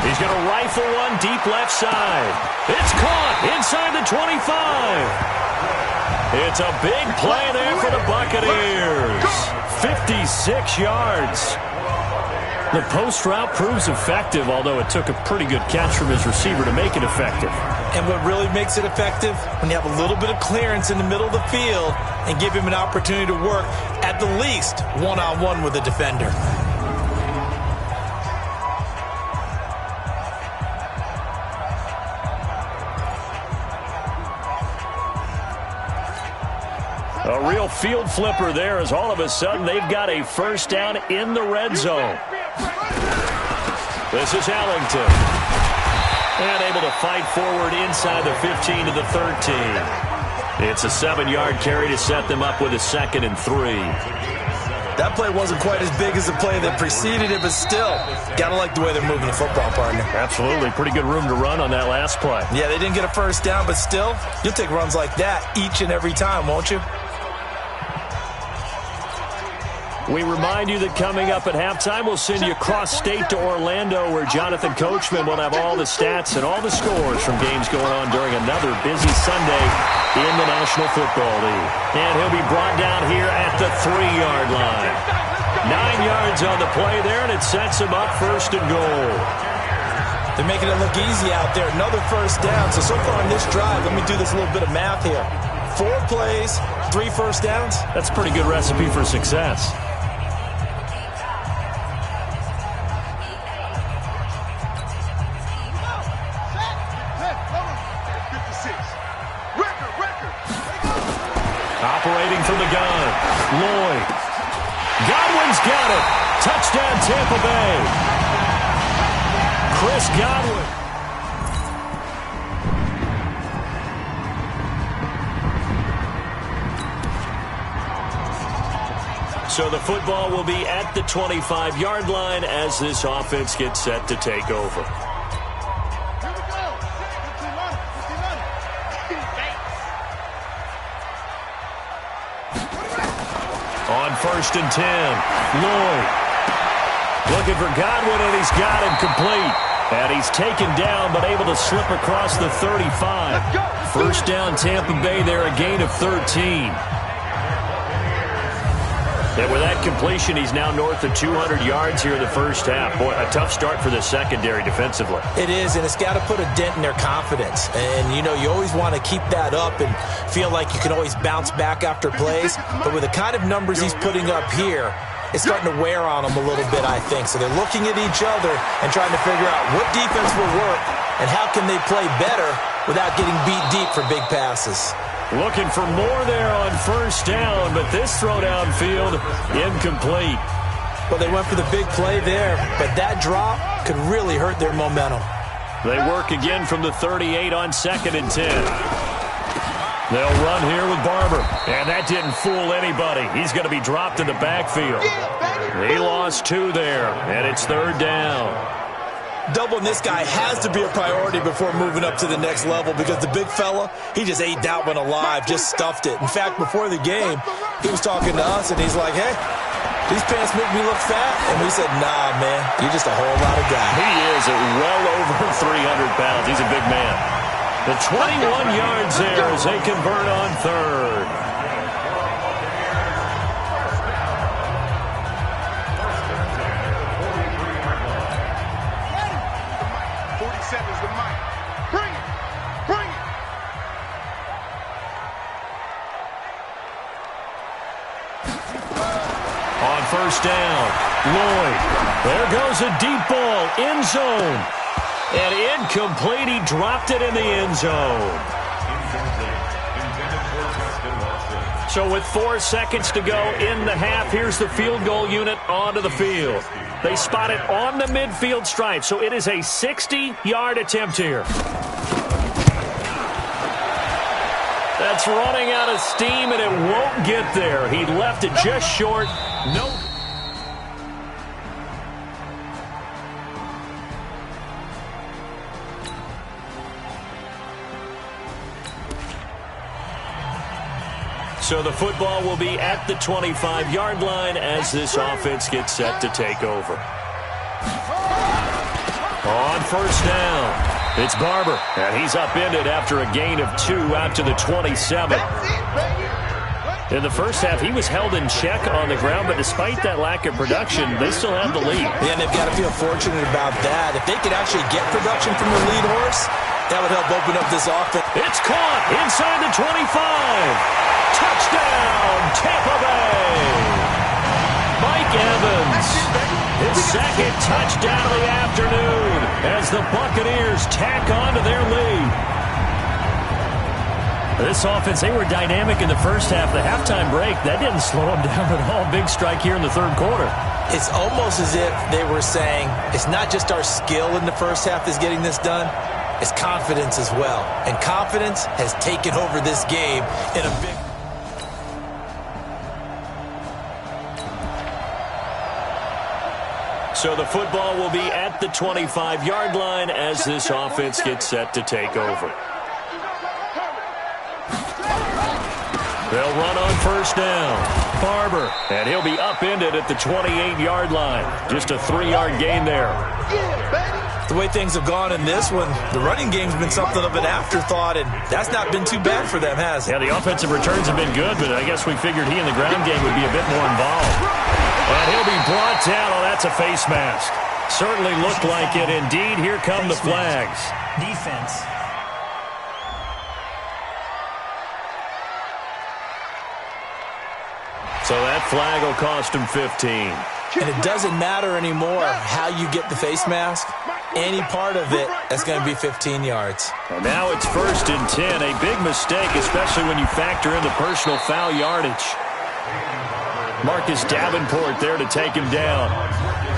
He's going to rifle one deep left side. It's caught inside the 25. It's a big play there for the Buccaneers. 56 yards. The post route proves effective, although it took a pretty good catch from his receiver to make it effective. And what really makes it effective? When you have a little bit of clearance in the middle of the field and give him an opportunity to work, at the least, one-on-one with the defender. A real field flipper there as all of a sudden they've got a first down in the red zone. This is Ellington. And able to fight forward inside the 15 to the 13. It's a 7-yard carry to set them up with a 2nd and 3. That play wasn't quite as big as the play that preceded it, but still, gotta like the way they're moving the football, partner. Absolutely. Pretty good room to run on that last play. Yeah, they didn't get a first down, but still, you'll take runs like that each and every time, won't you? We remind you that coming up at halftime, we'll send you cross-state to Orlando, where Jonathan Coachman will have all the stats and all the scores from games going on during another busy Sunday in the National Football League. And he'll be brought down here at the 3-yard line. 9 yards on the play there, and it sets him up 1st and goal. They're making it look easy out there. Another first down. So far in this drive, let me do this little bit of math here. 4 plays, 3 first downs. That's a pretty good recipe for success. Operating from the gun, Lloyd. Godwin's got it. Touchdown, Tampa Bay. Chris Godwin. So the football will be at the 25-yard line as this offense gets set to take over. On 1st and 10, Lloyd looking for Godwin, and he's got him complete. And he's taken down, but able to slip across the 35. First down, Tampa Bay there, a gain of 13. And with that completion, he's now north of 200 yards here in the first half. Boy, a tough start for the secondary defensively. It is, and it's got to put a dent in their confidence. And, you know, you always want to keep that up and feel like you can always bounce back after plays. But with the kind of numbers he's putting up here, it's starting to wear on them a little bit, I think. So they're looking at each other and trying to figure out what defense will work and how can they play better without getting beat deep for big passes. Looking for more there on first down, but this throw downfield incomplete. Well, they went for the big play there, but that drop could really hurt their momentum. They work again from the 38 on 2nd and 10. They'll run here with Barber, and that didn't fool anybody. He's going to be dropped in the backfield. He lost 2 there, and it's 3rd down. Doubling this guy has to be a priority before moving up to the next level because the big fella, he just ate that one alive, just stuffed it. In fact, before the game, he was talking to us, and he's like, hey, these pants make me look fat. And we said, nah, man, you're just a whole lot of guy. He is at well over 300 pounds. He's a big man. The 21 yards there as they convert on 3rd. First down, Lloyd. There goes a deep ball, end zone. And incomplete, he dropped it in the end zone. So with 4 seconds to go in the half, here's the field goal unit onto the field. They spot it on the midfield stripe, so it is a 60-yard attempt here. That's running out of steam, and it won't get there. He left it just short. No. So the football will be at the 25-yard line as this offense gets set to take over. On first down. It's Barber, and he's upended after a gain of 2 out to the 27. In the first half, he was held in check on the ground, but despite that lack of production, they still have the lead. Yeah, and they've got to feel fortunate about that. If they could actually get production from the lead horse, that would help open up this offense. It's caught inside the 25. Touchdown, Tampa Bay. Mike Evans, his second touchdown of the afternoon as the Buccaneers tack on to their lead. This offense, they were dynamic in the first half. The halftime break, that didn't slow them down at all. Big strike here in the third quarter. It's almost as if they were saying, it's not just our skill in the first half that's getting this done, it's confidence as well. And confidence has taken over this game in a big... So the football will be at the 25-yard line as this offense gets set to take over. They'll run on first down. Barber, and he'll be upended at the 28-yard line. Just a 3-yard gain there. The way things have gone in this one, the running game's been something of an afterthought, and that's not been too bad for them, has it? Yeah, the offensive returns have been good, but I guess we figured he in the ground game would be a bit more involved. And he'll be brought down. Oh, that's a face mask. Certainly looked like it. Indeed, here come the flags. Defense. So that flag will cost him 15. And it doesn't matter anymore how you get the face mask. Any part of it, that's going to be 15 yards. And now it's 1st and 10. A big mistake, especially when you factor in the personal foul yardage. Marcus Davenport there to take him down.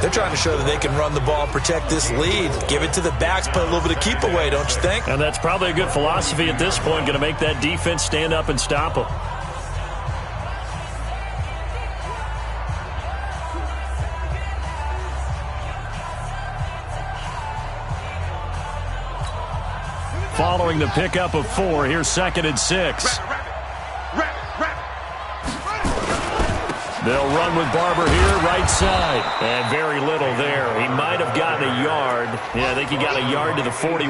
They're trying to show that they can run the ball and protect this lead. Give it to the backs, put a little bit of keep away, don't you think? And that's probably a good philosophy at this point, going to make that defense stand up and stop them. Following the pickup of 4, here's 2nd and 6. They'll run with Barber here, right side. And very little there. He might have gotten a yard. Yeah, I think he got a yard to the 41.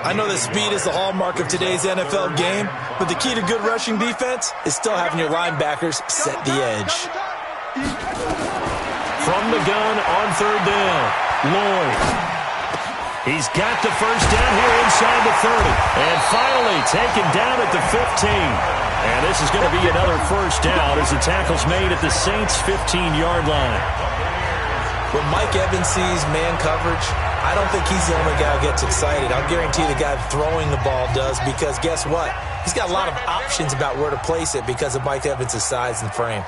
I know that speed is the hallmark of today's NFL game, but the key to good rushing defense is still having your linebackers set the edge. From the gun on 3rd down, Lloyd. He's got the first down here inside the 30. And finally taken down at the 15. And this is going to be another first down as the tackle's made at the Saints' 15-yard line. When Mike Evans sees man coverage, I don't think he's the only guy who gets excited. I'll guarantee the guy throwing the ball does, because guess what? He's got a lot of options about where to place it because of Mike Evans' size and frame.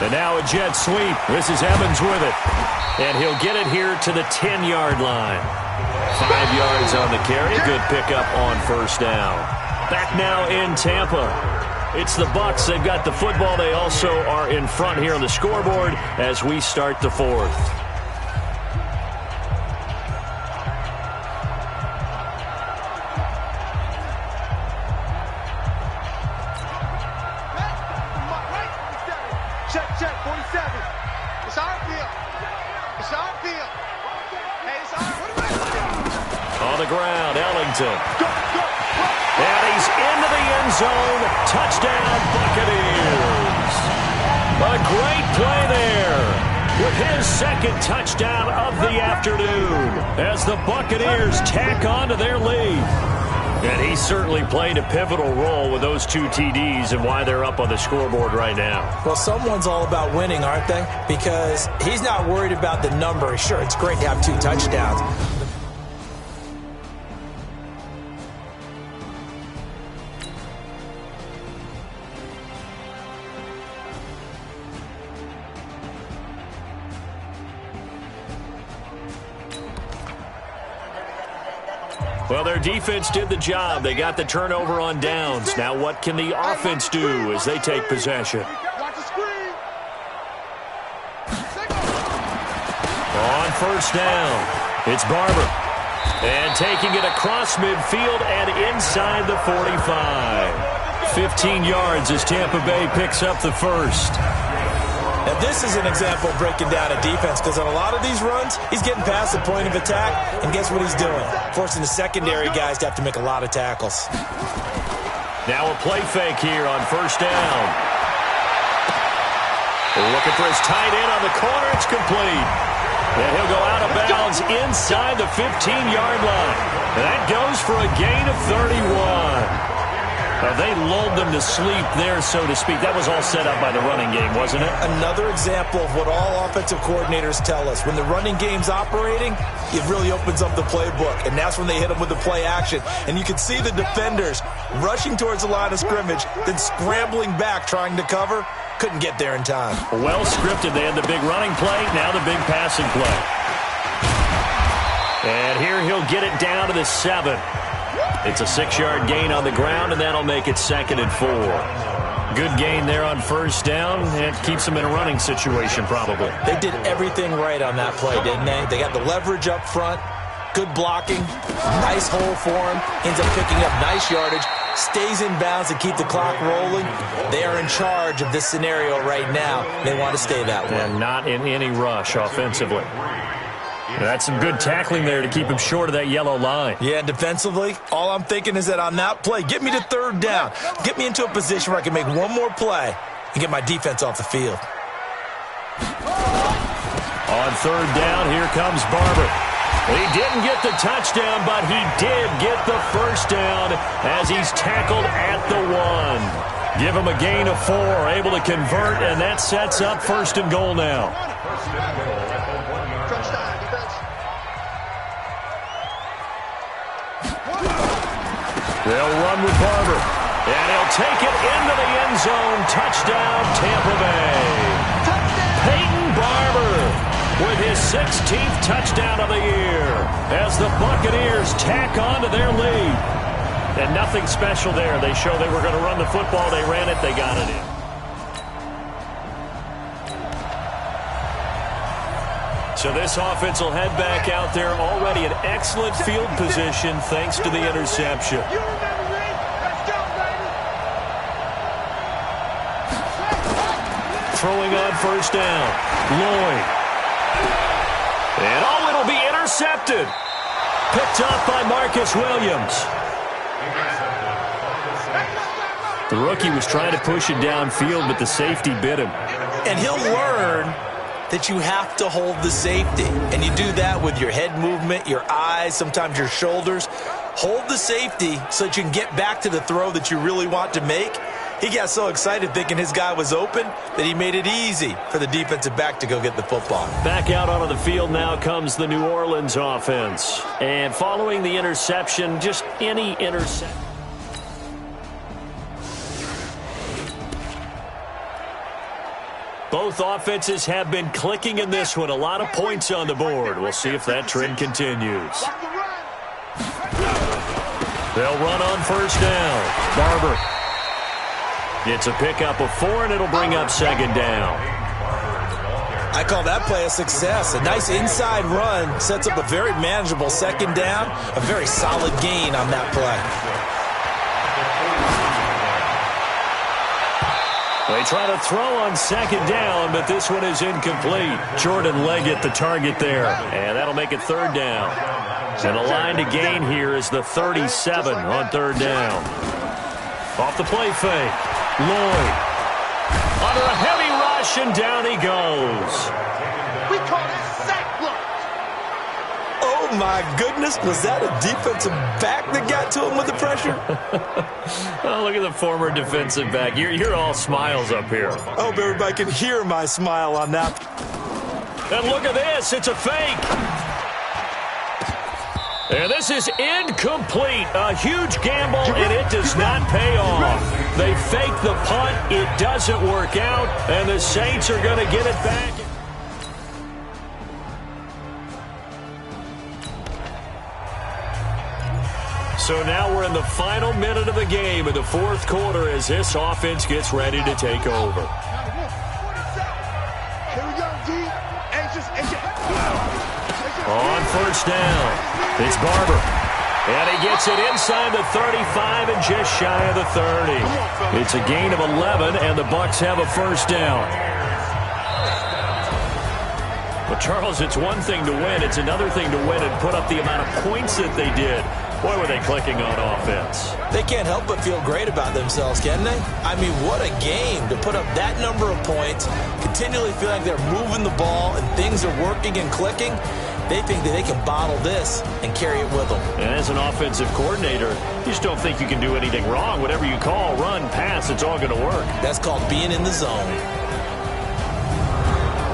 And now a jet sweep. This is Evans with it. And he'll get it here to the 10-yard line. 5 yards on the carry. Good pickup on first down. Back now in Tampa. It's the Bucs. They've got the football. They also are in front here on the scoreboard as we start the 4th. Check, 47. It's our field. It's our field. Hey, it's our... On the ground, Ellington. And he's into the end zone. Touchdown, Buccaneers. A great play there with his 2nd touchdown of the afternoon as the Buccaneers tack on to their lead. And he certainly played a pivotal role with those 2 TDs and why they're up on the scoreboard right now. Well, someone's all about winning, aren't they? Because he's not worried about the number. Sure, it's great to have 2 touchdowns. Well, their defense did the job. They got the turnover on downs. Now what can the offense do as they take possession? On first down, it's Barber. And taking it across midfield and inside the 45. 15 yards as Tampa Bay picks up the first. Now, this is an example of breaking down a defense, because on a lot of these runs, he's getting past the point of attack, and guess what he's doing? Forcing the secondary guys to have to make a lot of tackles. Now a play fake here on first down. Looking for his tight end on the corner. It's complete. And he'll go out of bounds inside the 15-yard line. And that goes for a gain of 31. They lulled them to sleep there, so to speak. That was all set up by the running game, wasn't it? Another example of what all offensive coordinators tell us. When the running game's operating, it really opens up the playbook. And that's when they hit them with the play action. And you can see the defenders rushing towards the line of scrimmage, then scrambling back trying to cover. Couldn't get there in time. Well scripted. They had the big running play, now the big passing play. And here he'll get it down to the 7. It's a 6-yard gain on the ground, and that'll make it 2nd and 4. Good gain there on first down, and keeps them in a running situation probably. They did everything right on that play, didn't they? They got the leverage up front, good blocking, nice hole for him, ends up picking up nice yardage, stays in bounds to keep the clock rolling. They are in charge of this scenario right now. They want to stay that way. And not in any rush offensively. That's some good tackling there to keep him short of that yellow line. Yeah, and defensively, all I'm thinking is that on that play, get me to 3rd down. Get me into a position where I can make one more play and get my defense off the field. On 3rd down, here comes Barber. He didn't get the touchdown, but he did get the first down as he's tackled at the 1. Give him a gain of 4, able to convert, and that sets up 1st and goal now. They'll run with Barber, and he'll take it into the end zone. Touchdown, Tampa Bay. Peyton Barber with his 16th touchdown of the year as the Buccaneers tack on to their lead. And nothing special there. They show they were going to run the football. They ran it. They got it in. So this offense will head back out there, already in excellent field position thanks to the interception. Throwing on first down, Lloyd. And it'll be intercepted. Picked up by Marcus Williams. The rookie was trying to push it downfield, but the safety bit him. And he'll learn that you have to hold the safety. And you do that with your head movement, your eyes, sometimes your shoulders. Hold the safety so that you can get back to the throw that you really want to make. He got so excited thinking his guy was open that he made it easy for the defensive back to go get the football. Back out onto the field now comes the New Orleans offense. And following the interception, just any interception. Both offenses have been clicking in this one. A lot of points on the board. We'll see if that trend continues. They'll run on first down. Barber. It's a pickup of 4, and it'll bring up 2nd down. I call that play a success. A nice inside run sets up a very manageable 2nd down. A very solid gain on that play. They try to throw on 2nd down, but this one is incomplete. Jordan Leggett the target there, and that'll make it 3rd down. And the line to gain here is the 37 on 3rd down. Off the play fake, Lloyd. Under a heavy rush, and down he goes. We call that sack block. Oh, my goodness. Was that a defensive back that got to him with the pressure? Oh, look at the former defensive back. You're all smiles up here. I hope everybody can hear my smile on that. And look at this. It's a fake. And this is incomplete. A huge gamble, and it does not pay off. They fake the punt. It doesn't work out, and the Saints are going to get it back. So now we're in the final minute of the game in the 4th quarter as this offense gets ready to take over. Here we go, D. On first down, it's Barber. And he gets it inside the 35 and just shy of the 30. It's a gain of 11, and the Bucs have a first down. Well, Charles, it's one thing to win. It's another thing to win and put up the amount of points that they did. Boy, were they clicking on offense. They can't help but feel great about themselves, can they? I mean, what a game to put up that number of points, continually feel like they're moving the ball and things are working and clicking. They think that they can bottle this and carry it with them. And as an offensive coordinator, you just don't think you can do anything wrong. Whatever you call, run, pass, it's all going to work. That's called being in the zone.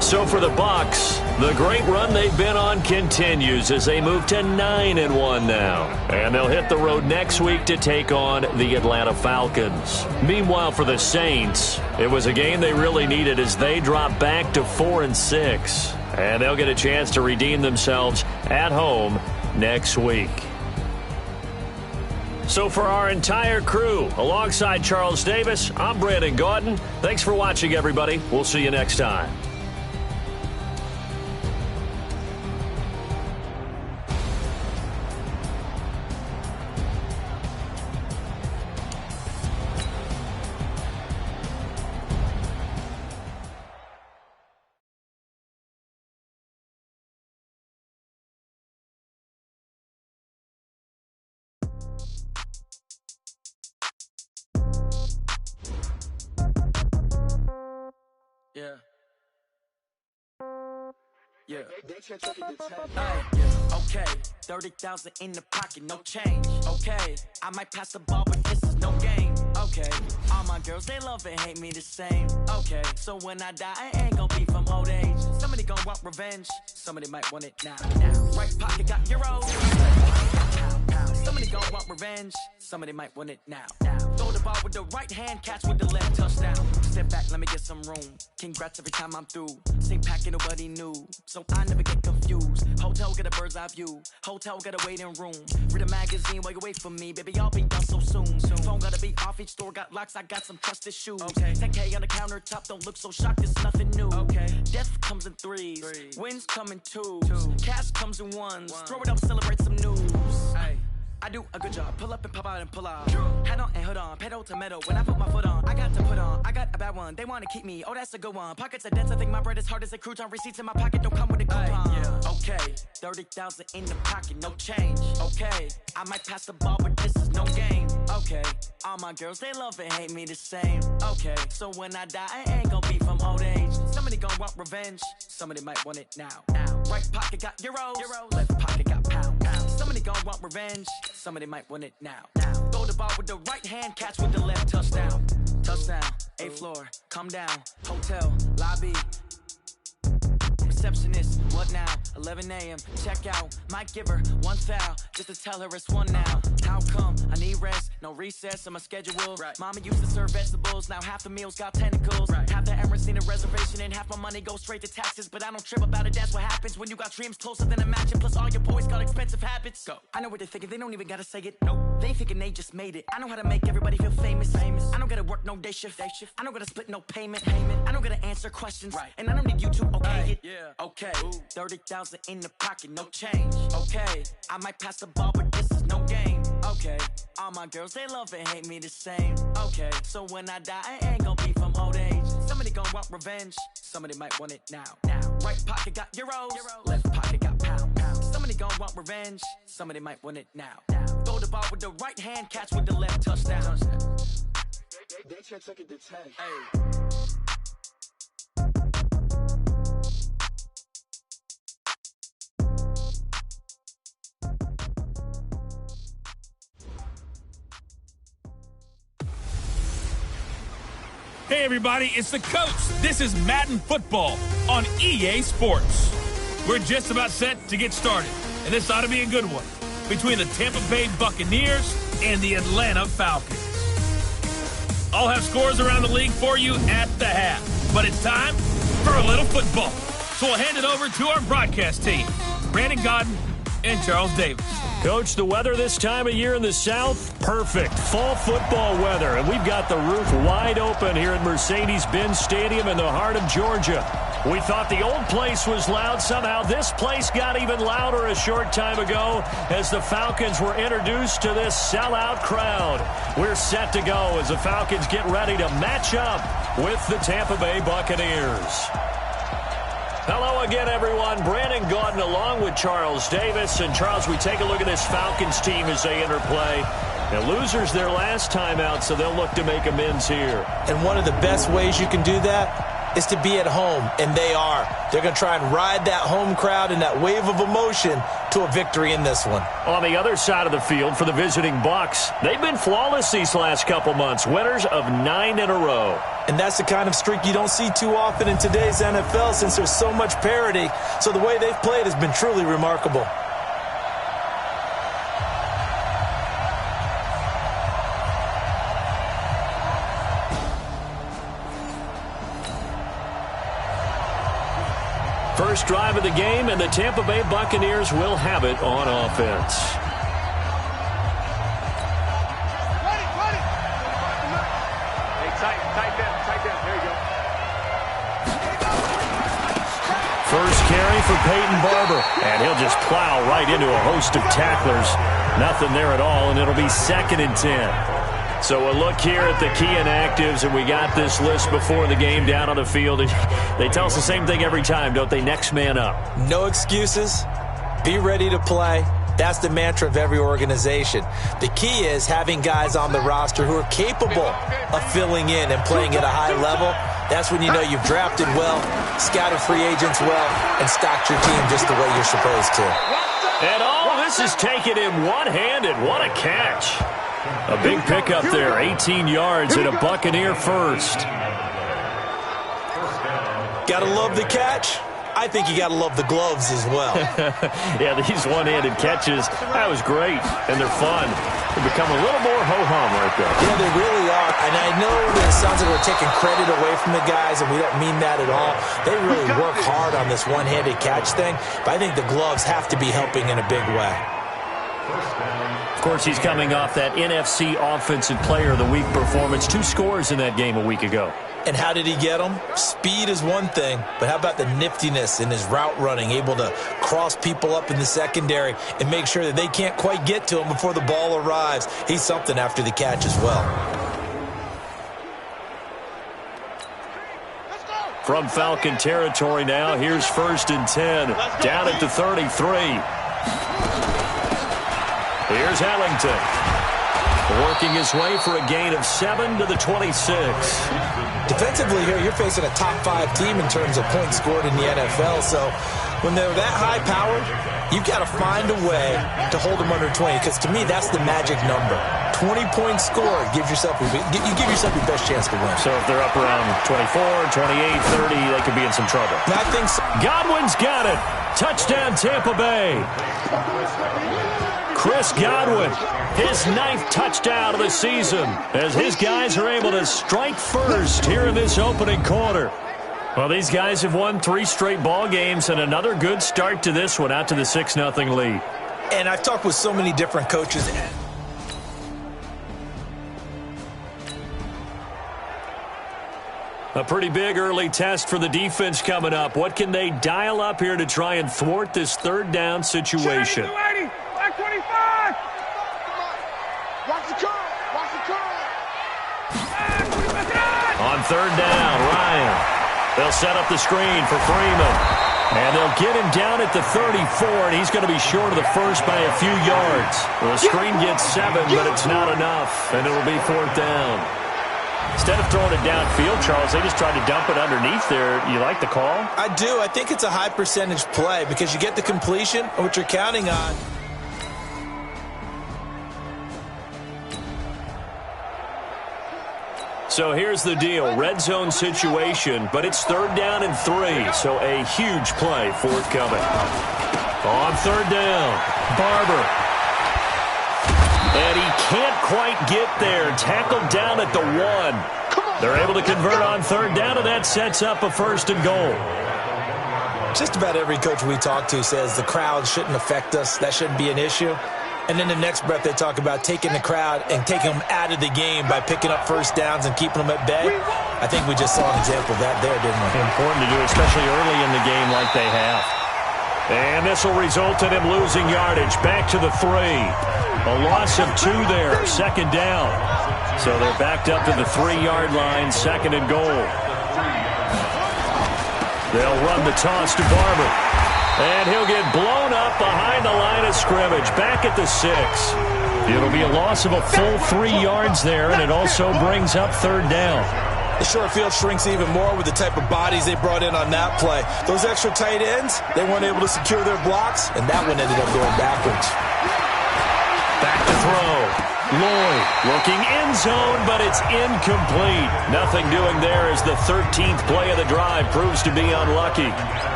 So for the Bucs, the great run they've been on continues as they move to 9-1 now. And they'll hit the road next week to take on the Atlanta Falcons. Meanwhile, for the Saints, it was a game they really needed as they drop back to 4-6. And they'll get a chance to redeem themselves at home next week. So for our entire crew, alongside Charles Davis, I'm Brandon Gaudin. Thanks for watching, everybody. We'll see you next time. Yeah. Okay, 30,000 in the pocket, no change. Okay, I might pass the ball, but this is no game. Okay, all my girls, they love and hate me the same. Okay, so when I die, I ain't gon' be from old age. Somebody gon' want revenge, somebody might want it now. Right pocket got euros. Somebody gon' want revenge, somebody might want it now. Throw the ball with the right hand, catch with the left, touchdown. Step back, let me get some room. Congrats every time I'm through. Same packet, nobody knew, so I never get confused. Hotel get a bird's eye view. Hotel got a waiting room. Read a magazine while you wait for me, baby. I'll be done so soon. Phone gotta be off, each store got locks. I got some trusted shoes. 10K on the countertop, don't look so shocked. It's nothing new. Death comes in threes. Wins come in twos. Cash comes in ones. Throw it up, celebrate some news. I do a good job. Pull up and pop out and pull out. Head on and hood on. Pedal to metal. When I put my foot on, I got to put on. I got a bad one. They want to keep me. Oh, that's a good one. Pockets are dense. I think my bread is hard as a crouton. Receipts in my pocket don't come with a coupon. Okay, 30,000 in the pocket, no change. Okay, I might pass the ball, but this is no game. Okay, all my girls, they love and hate me the same. Okay, so when I die, I ain't gon' be from old age. Somebody gon' want revenge. Somebody might want it now. Right pocket got euros. Left pocket got pounds. Somebody gon' want revenge. Somebody might want it now. Throw the ball with the right hand, catch with the left, touchdown. Touchdown, 8th floor, come down. Hotel, lobby. Receptionist, what now? 11 a.m. Check out. Might give her one foul just to tell her it's one now. How come? I need rest, no recess on my schedule. Mama used to serve vegetables, now half the meals got tentacles. Half the errands need a reservation and half my money goes straight to taxes. But I don't trip about it, that's what happens when you got dreams closer than a match. And plus all your boys got expensive habits. Go. I know what they're thinking, they don't even gotta say it. Nope. They thinking they just made it. I know how to make everybody feel famous. I don't gotta work no day shift. I don't gotta split no payment. I don't gotta answer questions. And I don't need you to okay it. Okay, 30,000 in the pocket, no change. Okay, I might pass the ball, but this is no game. Okay, all my girls, they love and hate me the same. Okay, so when I die, I ain't gon' be from old age. Somebody gon' want revenge, somebody might want it now. Right pocket got euros, left pocket got pounds. Somebody gon' want revenge, somebody might want it now. Throw the ball with the right hand, catch with the left, touchdown. They check it to 10. Hey everybody, it's the coach. This is Madden Football on EA Sports. We're just about set to get started, and this ought to be a good one between the Tampa Bay Buccaneers and the Atlanta Falcons. I'll have scores around the league for you at the half, but it's time for a little football. So we'll hand it over to our broadcast team, Brandon Gaudin and Charles Davis. Coach, the weather this time of year in the South, perfect. Fall football weather, and we've got the roof wide open here at Mercedes-Benz Stadium in the heart of Georgia. We thought the old place was loud. Somehow this place got even louder a short time ago as the Falcons were introduced to this sellout crowd. We're set to go as the Falcons get ready to match up with the Tampa Bay Buccaneers. Hello again, everyone. Brandon Gaudin along with Charles Davis. And, Charles, we take a look at this Falcons team as they enter play. Now, losers their last time out, so they'll look to make amends here. And one of the best ways you can do that is to be at home, and they are. They're going to try and ride that home crowd and that wave of emotion to a victory in this one. On the other side of the field for the visiting Bucs, they've been flawless these last couple months, winners of 9 in a row. And that's the kind of streak you don't see too often in today's NFL since there's so much parity. So the way they've played has been truly remarkable. First drive of the game, and the Tampa Bay Buccaneers will have it on offense. First carry for Peyton Barber, and he'll just plow right into a host of tacklers. Nothing there at all, and it'll be 2nd and 10. So a look here at the key inactives, and we got this list before the game down on the field. They tell us the same thing every time, don't they? Next man up. No excuses. Be ready to play. That's the mantra of every organization. The key is having guys on the roster who are capable of filling in and playing at a high level. That's when you know you've drafted well, scouted free agents well, and stocked your team just the way you're supposed to. And all this is taken in one-handed. What a catch. A big pickup there, 18 yards and a Buccaneer first. Gotta love the catch. I think you gotta love the gloves as well. Yeah, these one-handed catches, that was great, and they're fun. They become a little more ho-hum right there. Yeah, they really are, and I know that it sounds like we're taking credit away from the guys, and we don't mean that at all. They really work hard on this one-handed catch thing, but I think the gloves have to be helping in a big way. Of course, he's coming off that NFC Offensive Player of the Week performance. 2 scores in that game a week ago. And how did he get them? Speed is one thing, but how about the niftiness in his route running, able to cross people up in the secondary and make sure that they can't quite get to him before the ball arrives. He's something after the catch as well. From Falcon territory now, here's 1st and 10, down at the 33. Here's Ellington, working his way for a gain of 7 to the 26. Defensively here, you're facing a top 5 team in terms of points scored in the NFL. So when they're that high powered, you've got to find a way to hold them under 20. Because to me, that's the magic number. 20 points scored gives yourself your best chance to win. So if they're up around 24, 28, 30, they could be in some trouble. I think so. Godwin's got it. Touchdown, Tampa Bay. Chris Godwin, his 9th touchdown of the season, as his guys are able to strike first here in this opening quarter. Well, these guys have won 3 straight ball games, and another good start to this one, out to the 6-0 lead. And I've talked with so many different coaches. A pretty big early test for the defense coming up. What can they dial up here to try and thwart this 3rd down situation? Back 25. Watch the curl. Watch the curl. On 3rd down, Ryan. They'll set up the screen for Freeman. And they'll get him down at the 34, and he's going to be short of the first by a few yards. Well, the screen gets 7, but it's not enough, and it'll be 4th down. Instead of throwing it downfield, Charles, they just tried to dump it underneath there. You like the call? I do. I think it's a high percentage play because you get the completion, what you're counting on. So here's the deal. Red zone situation, but it's 3rd down and 3, so a huge play forthcoming. On 3rd down, Barber. And he can't quite get there. Tackled down at the 1. They're able to convert on 3rd down, and that sets up a 1st and goal. Just about every coach we talk to says the crowd shouldn't affect us. That shouldn't be an issue. And then the next breath they talk about taking the crowd and taking them out of the game by picking up 1st downs and keeping them at bay. I think we just saw an example of that there, didn't we? Important to do, especially early in the game like they have. And this will result in him losing yardage. Back to the 3. A loss of 2 there, 2nd down. So they're backed up to the 3-yard line, 2nd and goal. They'll run the toss to Barber. And he'll get blown up behind the line of scrimmage. Back at the 6. It'll be a loss of a full 3 yards there, and it also brings up 3rd down. The short field shrinks even more with the type of bodies they brought in on that play. Those extra tight ends, they weren't able to secure their blocks, and that one ended up going backwards. Back to throw. Lloyd looking end zone, but it's incomplete. Nothing doing there as the 13th play of the drive proves to be unlucky.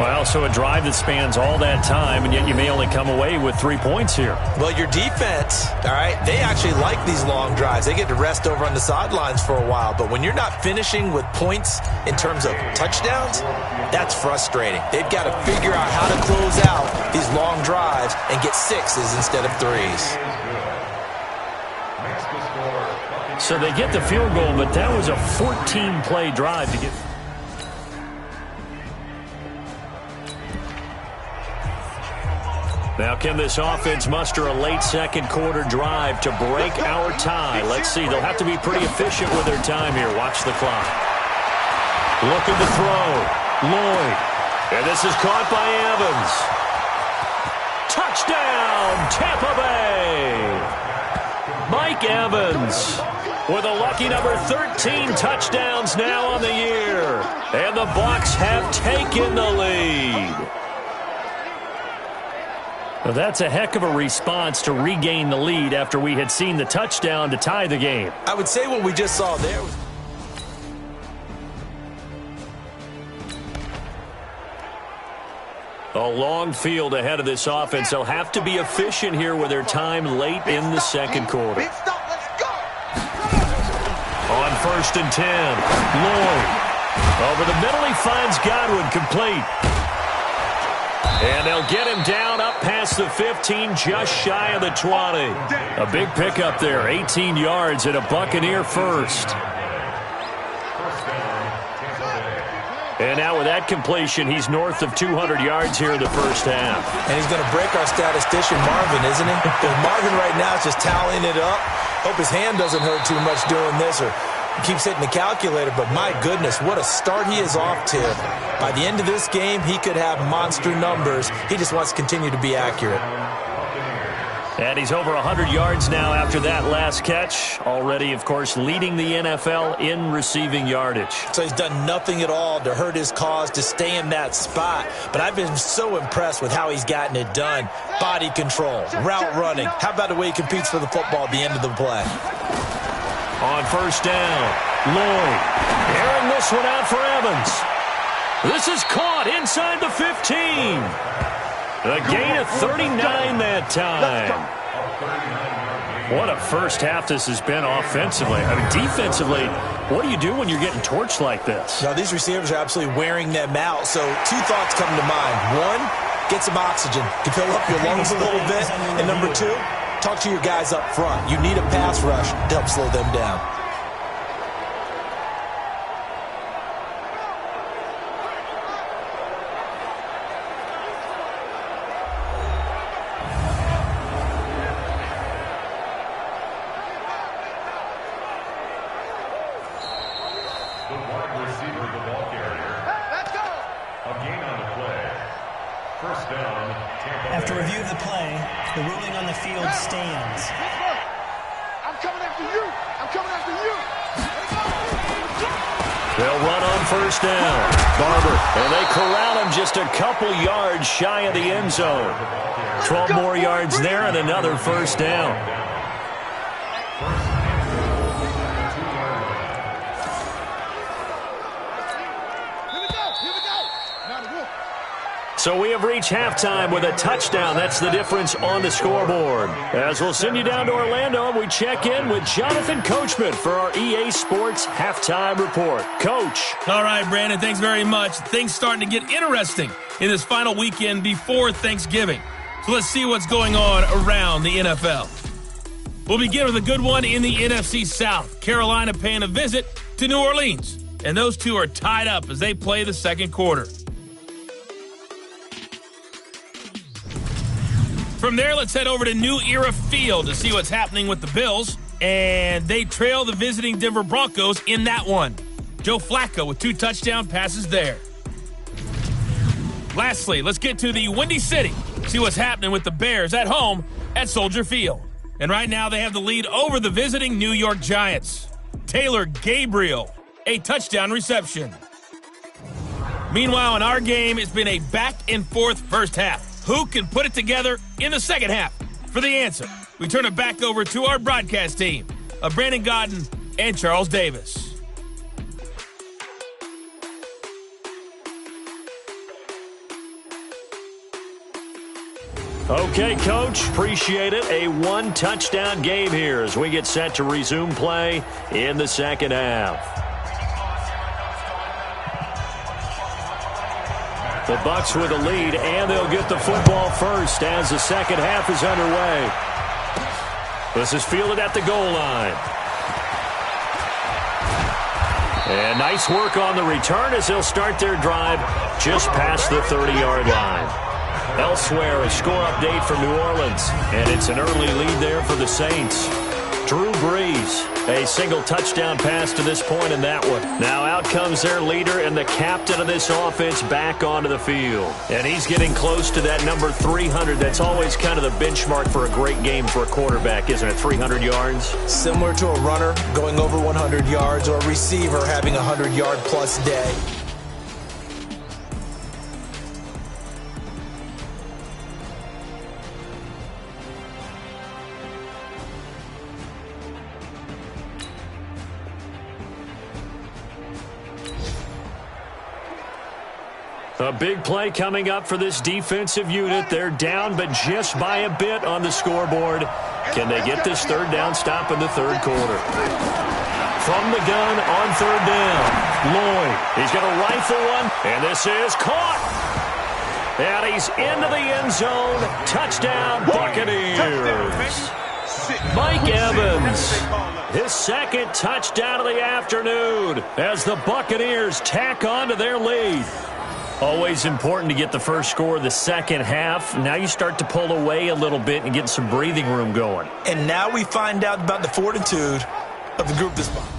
Well, so a drive that spans all that time, and yet you may only come away with 3 points here. Well, your defense, all right, they actually like these long drives. They get to rest over on the sidelines for a while. But when you're not finishing with points in terms of touchdowns, that's frustrating. They've got to figure out how to close out these long drives and get 6s instead of 3s. So they get the field goal, but that was a 14-play drive to get. Now can this offense muster a late second quarter drive to break our tie? Let's see. They'll have to be pretty efficient with their time here. Watch the clock. Looking to throw. Lloyd. And this is caught by Evans. Touchdown, Tampa Bay. Mike Evans with a lucky number 13 touchdowns now on the year. And the Bucs have taken the lead. Well, that's a heck of a response to regain the lead after we had seen the touchdown to tie the game. I would say what we just saw there was... A long field ahead of this offense. They'll have to be efficient here with their time late in the second quarter. On 1st and 10, Lloyd. Over the middle, he finds Godwin, complete. And they'll get him down up past the 15, just shy of the 20. A big pickup there, 18 yards and a Buccaneer first. And now with that completion, he's north of 200 yards here in the first half. And he's going to break our statistician Marvin, isn't he? Because Marvin right now is just tallying it up. Hope his hand doesn't hurt too much doing this, or he keeps hitting the calculator. But my goodness, what a start he is off to. By the end of this game, he could have monster numbers. He just wants to continue to be accurate. And he's over 100 yards now after that last catch. Already, of course, leading the NFL in receiving yardage. So he's done nothing at all to hurt his cause, to stay in that spot. But I've been so impressed with how he's gotten it done. Body control, route running. How about the way he competes for the football at the end of the play? On 1st down, Lloyd airing this one out for Evans. This is caught inside the 15. A gain of 39 that time. What a first half this has been offensively. I mean, defensively, what do you do when you're getting torched like this? Now, these receivers are absolutely wearing them out. So 2 thoughts come to mind. 1, get some oxygen to fill up your lungs a little bit. And number 2, talk to your guys up front. You need a pass rush to help slow them down. After review of the play, the ruling on the field stands. I'm coming after you. I'm coming after you. They'll run on 1st down. Barber, and they corral him just a couple yards shy of the end zone. 12 more yards there and another 1st down. So we have reached halftime with a touchdown. That's the difference on the scoreboard. As we'll send you down to Orlando, we check in with Jonathan Coachman for our EA Sports Halftime Report. Coach. All right, Brandon, thanks very much. Things starting to get interesting in this final weekend before Thanksgiving. So let's see what's going on around the NFL. We'll begin with a good one in the NFC South. Carolina paying a visit to New Orleans. And those two are tied up as they play the second quarter. From there, let's head over to New Era Field to see what's happening with the Bills. And they trail the visiting Denver Broncos in that one. Joe Flacco with 2 touchdown passes there. Lastly, let's get to the Windy City. See what's happening with the Bears at home at Soldier Field. And right now they have the lead over the visiting New York Giants. Taylor Gabriel, a touchdown reception. Meanwhile, in our game, it's been a back-and-forth first half. Who can put it together in the second half? For the answer, we turn it back over to our broadcast team of Brandon Godden and Charles Davis. Okay, Coach, appreciate it. A one-touchdown game here as we get set to resume play in the second half. The Bucs with a lead, and they'll get the football first as the second half is underway. This is fielded at the goal line. And nice work on the return as they'll start their drive just past the 30-yard line. Elsewhere, a score update from New Orleans, and it's an early lead there for the Saints. Drew Brees, a single touchdown pass to this point in that one. Now out comes their leader and the captain of this offense back onto the field. And he's getting close to that number 300. That's always kind of the benchmark for a great game for a quarterback, isn't it? 300 yards? Similar to a runner going over 100 yards or a receiver having a 100-yard-plus day. A big play coming up for this defensive unit. They're down, but just by a bit on the scoreboard. Can they get this third down stop in the third quarter? From the gun on third down, Lloyd. He's going to rifle one, and this is caught. And he's into the end zone. Touchdown, Buccaneers. Mike Evans, his second touchdown of the afternoon as the Buccaneers tack on to their lead. Always important to get the first score of the second half. Now you start to pull away a little bit and get some breathing room going. And now we find out about the fortitude of the group this month.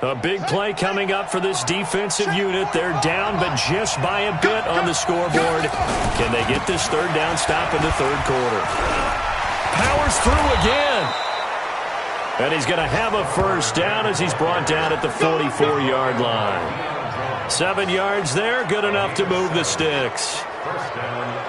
A big play coming up for this defensive unit. They're down, but just by a bit on the scoreboard. Can they get this third down stop in the third quarter? Powers through again. And he's going to have a first down as he's brought down at the 44-yard line. 7 yards there, good enough to move the sticks. First down.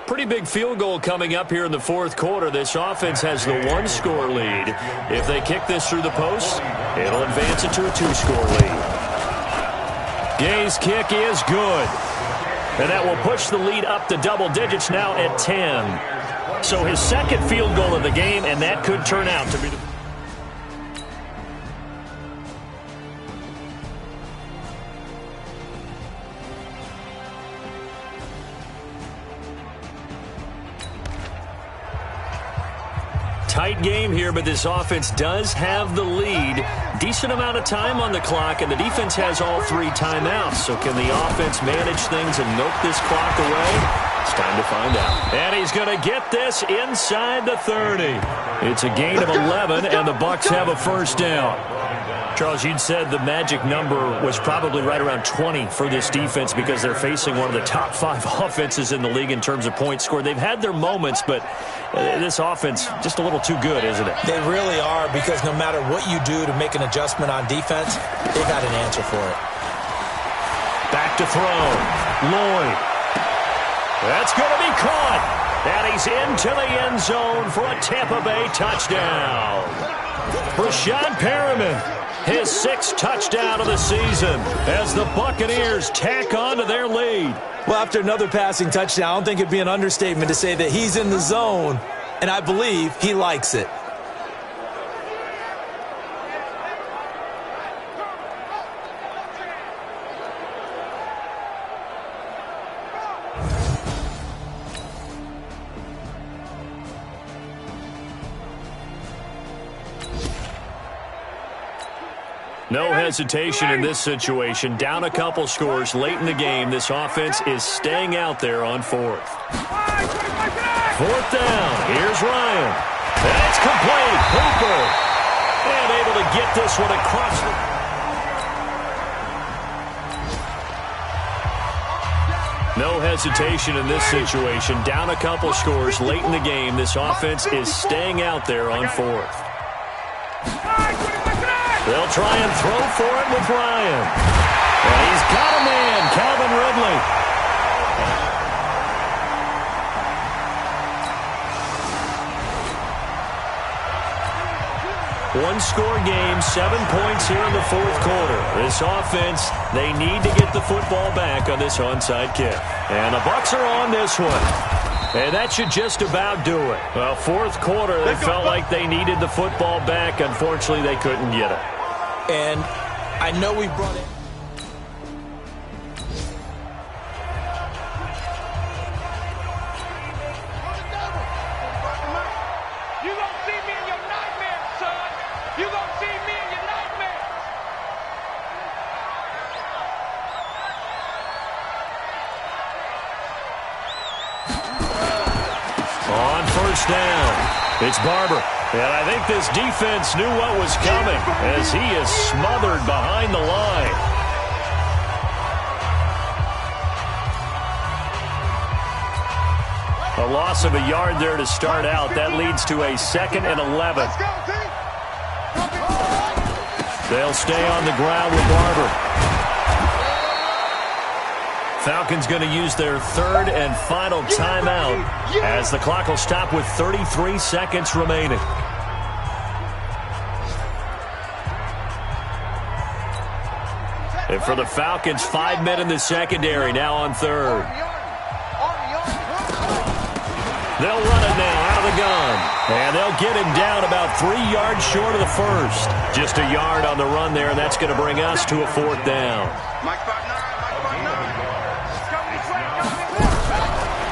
Pretty big field goal coming up here in the fourth quarter. This offense has the one-score lead. If they kick this through the post, it'll advance it to a two-score lead. Gay's kick is good. And that will push the lead up to double digits now at 10. So his second field goal of the game, and that could turn out to be the... Tight game here, but this offense does have the lead. Decent amount of time on the clock, and the defense has all 3 timeouts. So can the offense manage things and milk this clock away? It's time to find out. And he's going to get this inside the 30. It's a gain of 11, and the Bucs have a first down. Charles, you'd said the magic number was probably right around 20 for this defense because they're facing one of the top 5 offenses in the league in terms of points scored. They've had their moments, but this offense just a little too good, isn't it? They really are, because no matter what you do to make an adjustment on defense, they got an answer for it. Back to throw. Lloyd. That's going to be caught. And he's into the end zone for a Tampa Bay touchdown. Brashad Perriman, his 6th touchdown of the season as the Buccaneers tack on to their lead. Well, after another passing touchdown, I don't think it'd be an understatement to say that he's in the zone, and I believe he likes it. No hesitation in this situation. Down a couple scores late in the game. This offense is staying out there on 4th. 4th down. Here's Ryan. And it's complete. Hooper. And able to get this one across the... No hesitation in this situation. Down a couple scores late in the game. This offense is staying out there on 4th. They'll try and throw for it with Ryan. And he's got a man, Calvin Ridley. One-score game, 7 points here in the 4th quarter. This offense, they need to get the football back on this onside kick. And the Bucs are on this one. And that should just about do it. Well, 4th quarter, they felt like they needed the football back. Unfortunately, they couldn't get it. And I know we brought it. You gonna see me in your nightmares, son. You gonna see me in your nightmares. On 1st down, it's Barber. And I think this defense knew what was coming as he is smothered behind the line. A loss of a yard there to start out. That leads to a 2nd and 11. They'll stay on the ground with Barber. Falcons going to use their 3rd and final timeout as the clock will stop with 33 seconds remaining. And for the Falcons, 5 men in the secondary, now on 3rd. They'll run it now out of the gun. And they'll get him down about 3 yards short of the 1st. Just a yard on the run there, and that's going to bring us to a 4th down.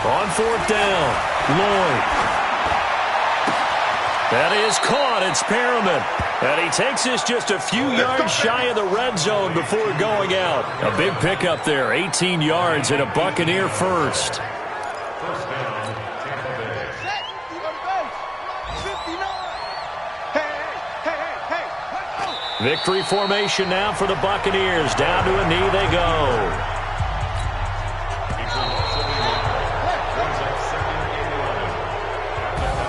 On 4th down, Lloyd. That is caught. It's Perriman. And he takes this just a few yards shy of the red zone before going out. A big pickup there, 18 yards and a Buccaneer first. Victory formation now for the Buccaneers. Down to a knee they go.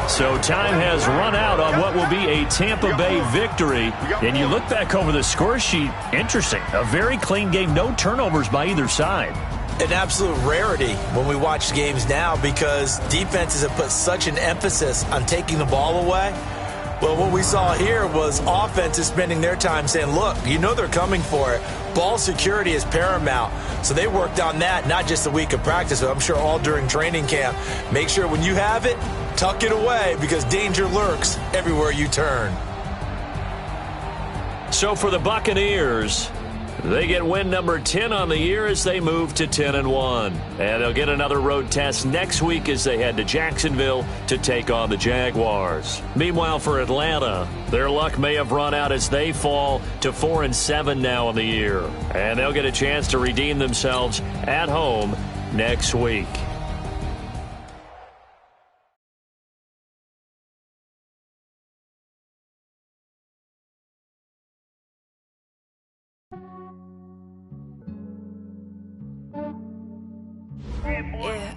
So time has run out on what will be a Tampa Bay victory. And you look back over the score sheet, interesting. A very clean game, no turnovers by either side. An absolute rarity when we watch games now because defenses have put such an emphasis on taking the ball away. Well, what we saw here was offenses spending their time saying, look, you know they're coming for it. Ball security is paramount. So they worked on that, not just a week of practice, but I'm sure all during training camp. Make sure when you have it, tuck it away because danger lurks everywhere you turn. So for the Buccaneers, they get win number 10 on the year as they move to 10-1. And they'll get another road test next week as they head to Jacksonville to take on the Jaguars. Meanwhile, for Atlanta, their luck may have run out as they fall to 4-7 now on the year. And they'll get a chance to redeem themselves at home next week.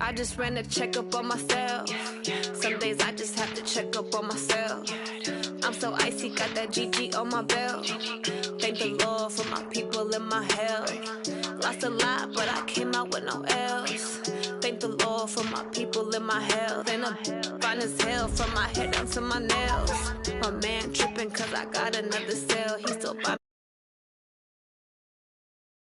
I just ran a checkup on myself. Some days I just have to check up on myself. I'm so icy, got that GG on my belt. Thank the Lord for my people in my health. Lost a lot, but I came out with no L's. Thank the Lord for my people in my health. And I'm fine as hell from my head down to my nails. My man tripping cause I got another cell. He still by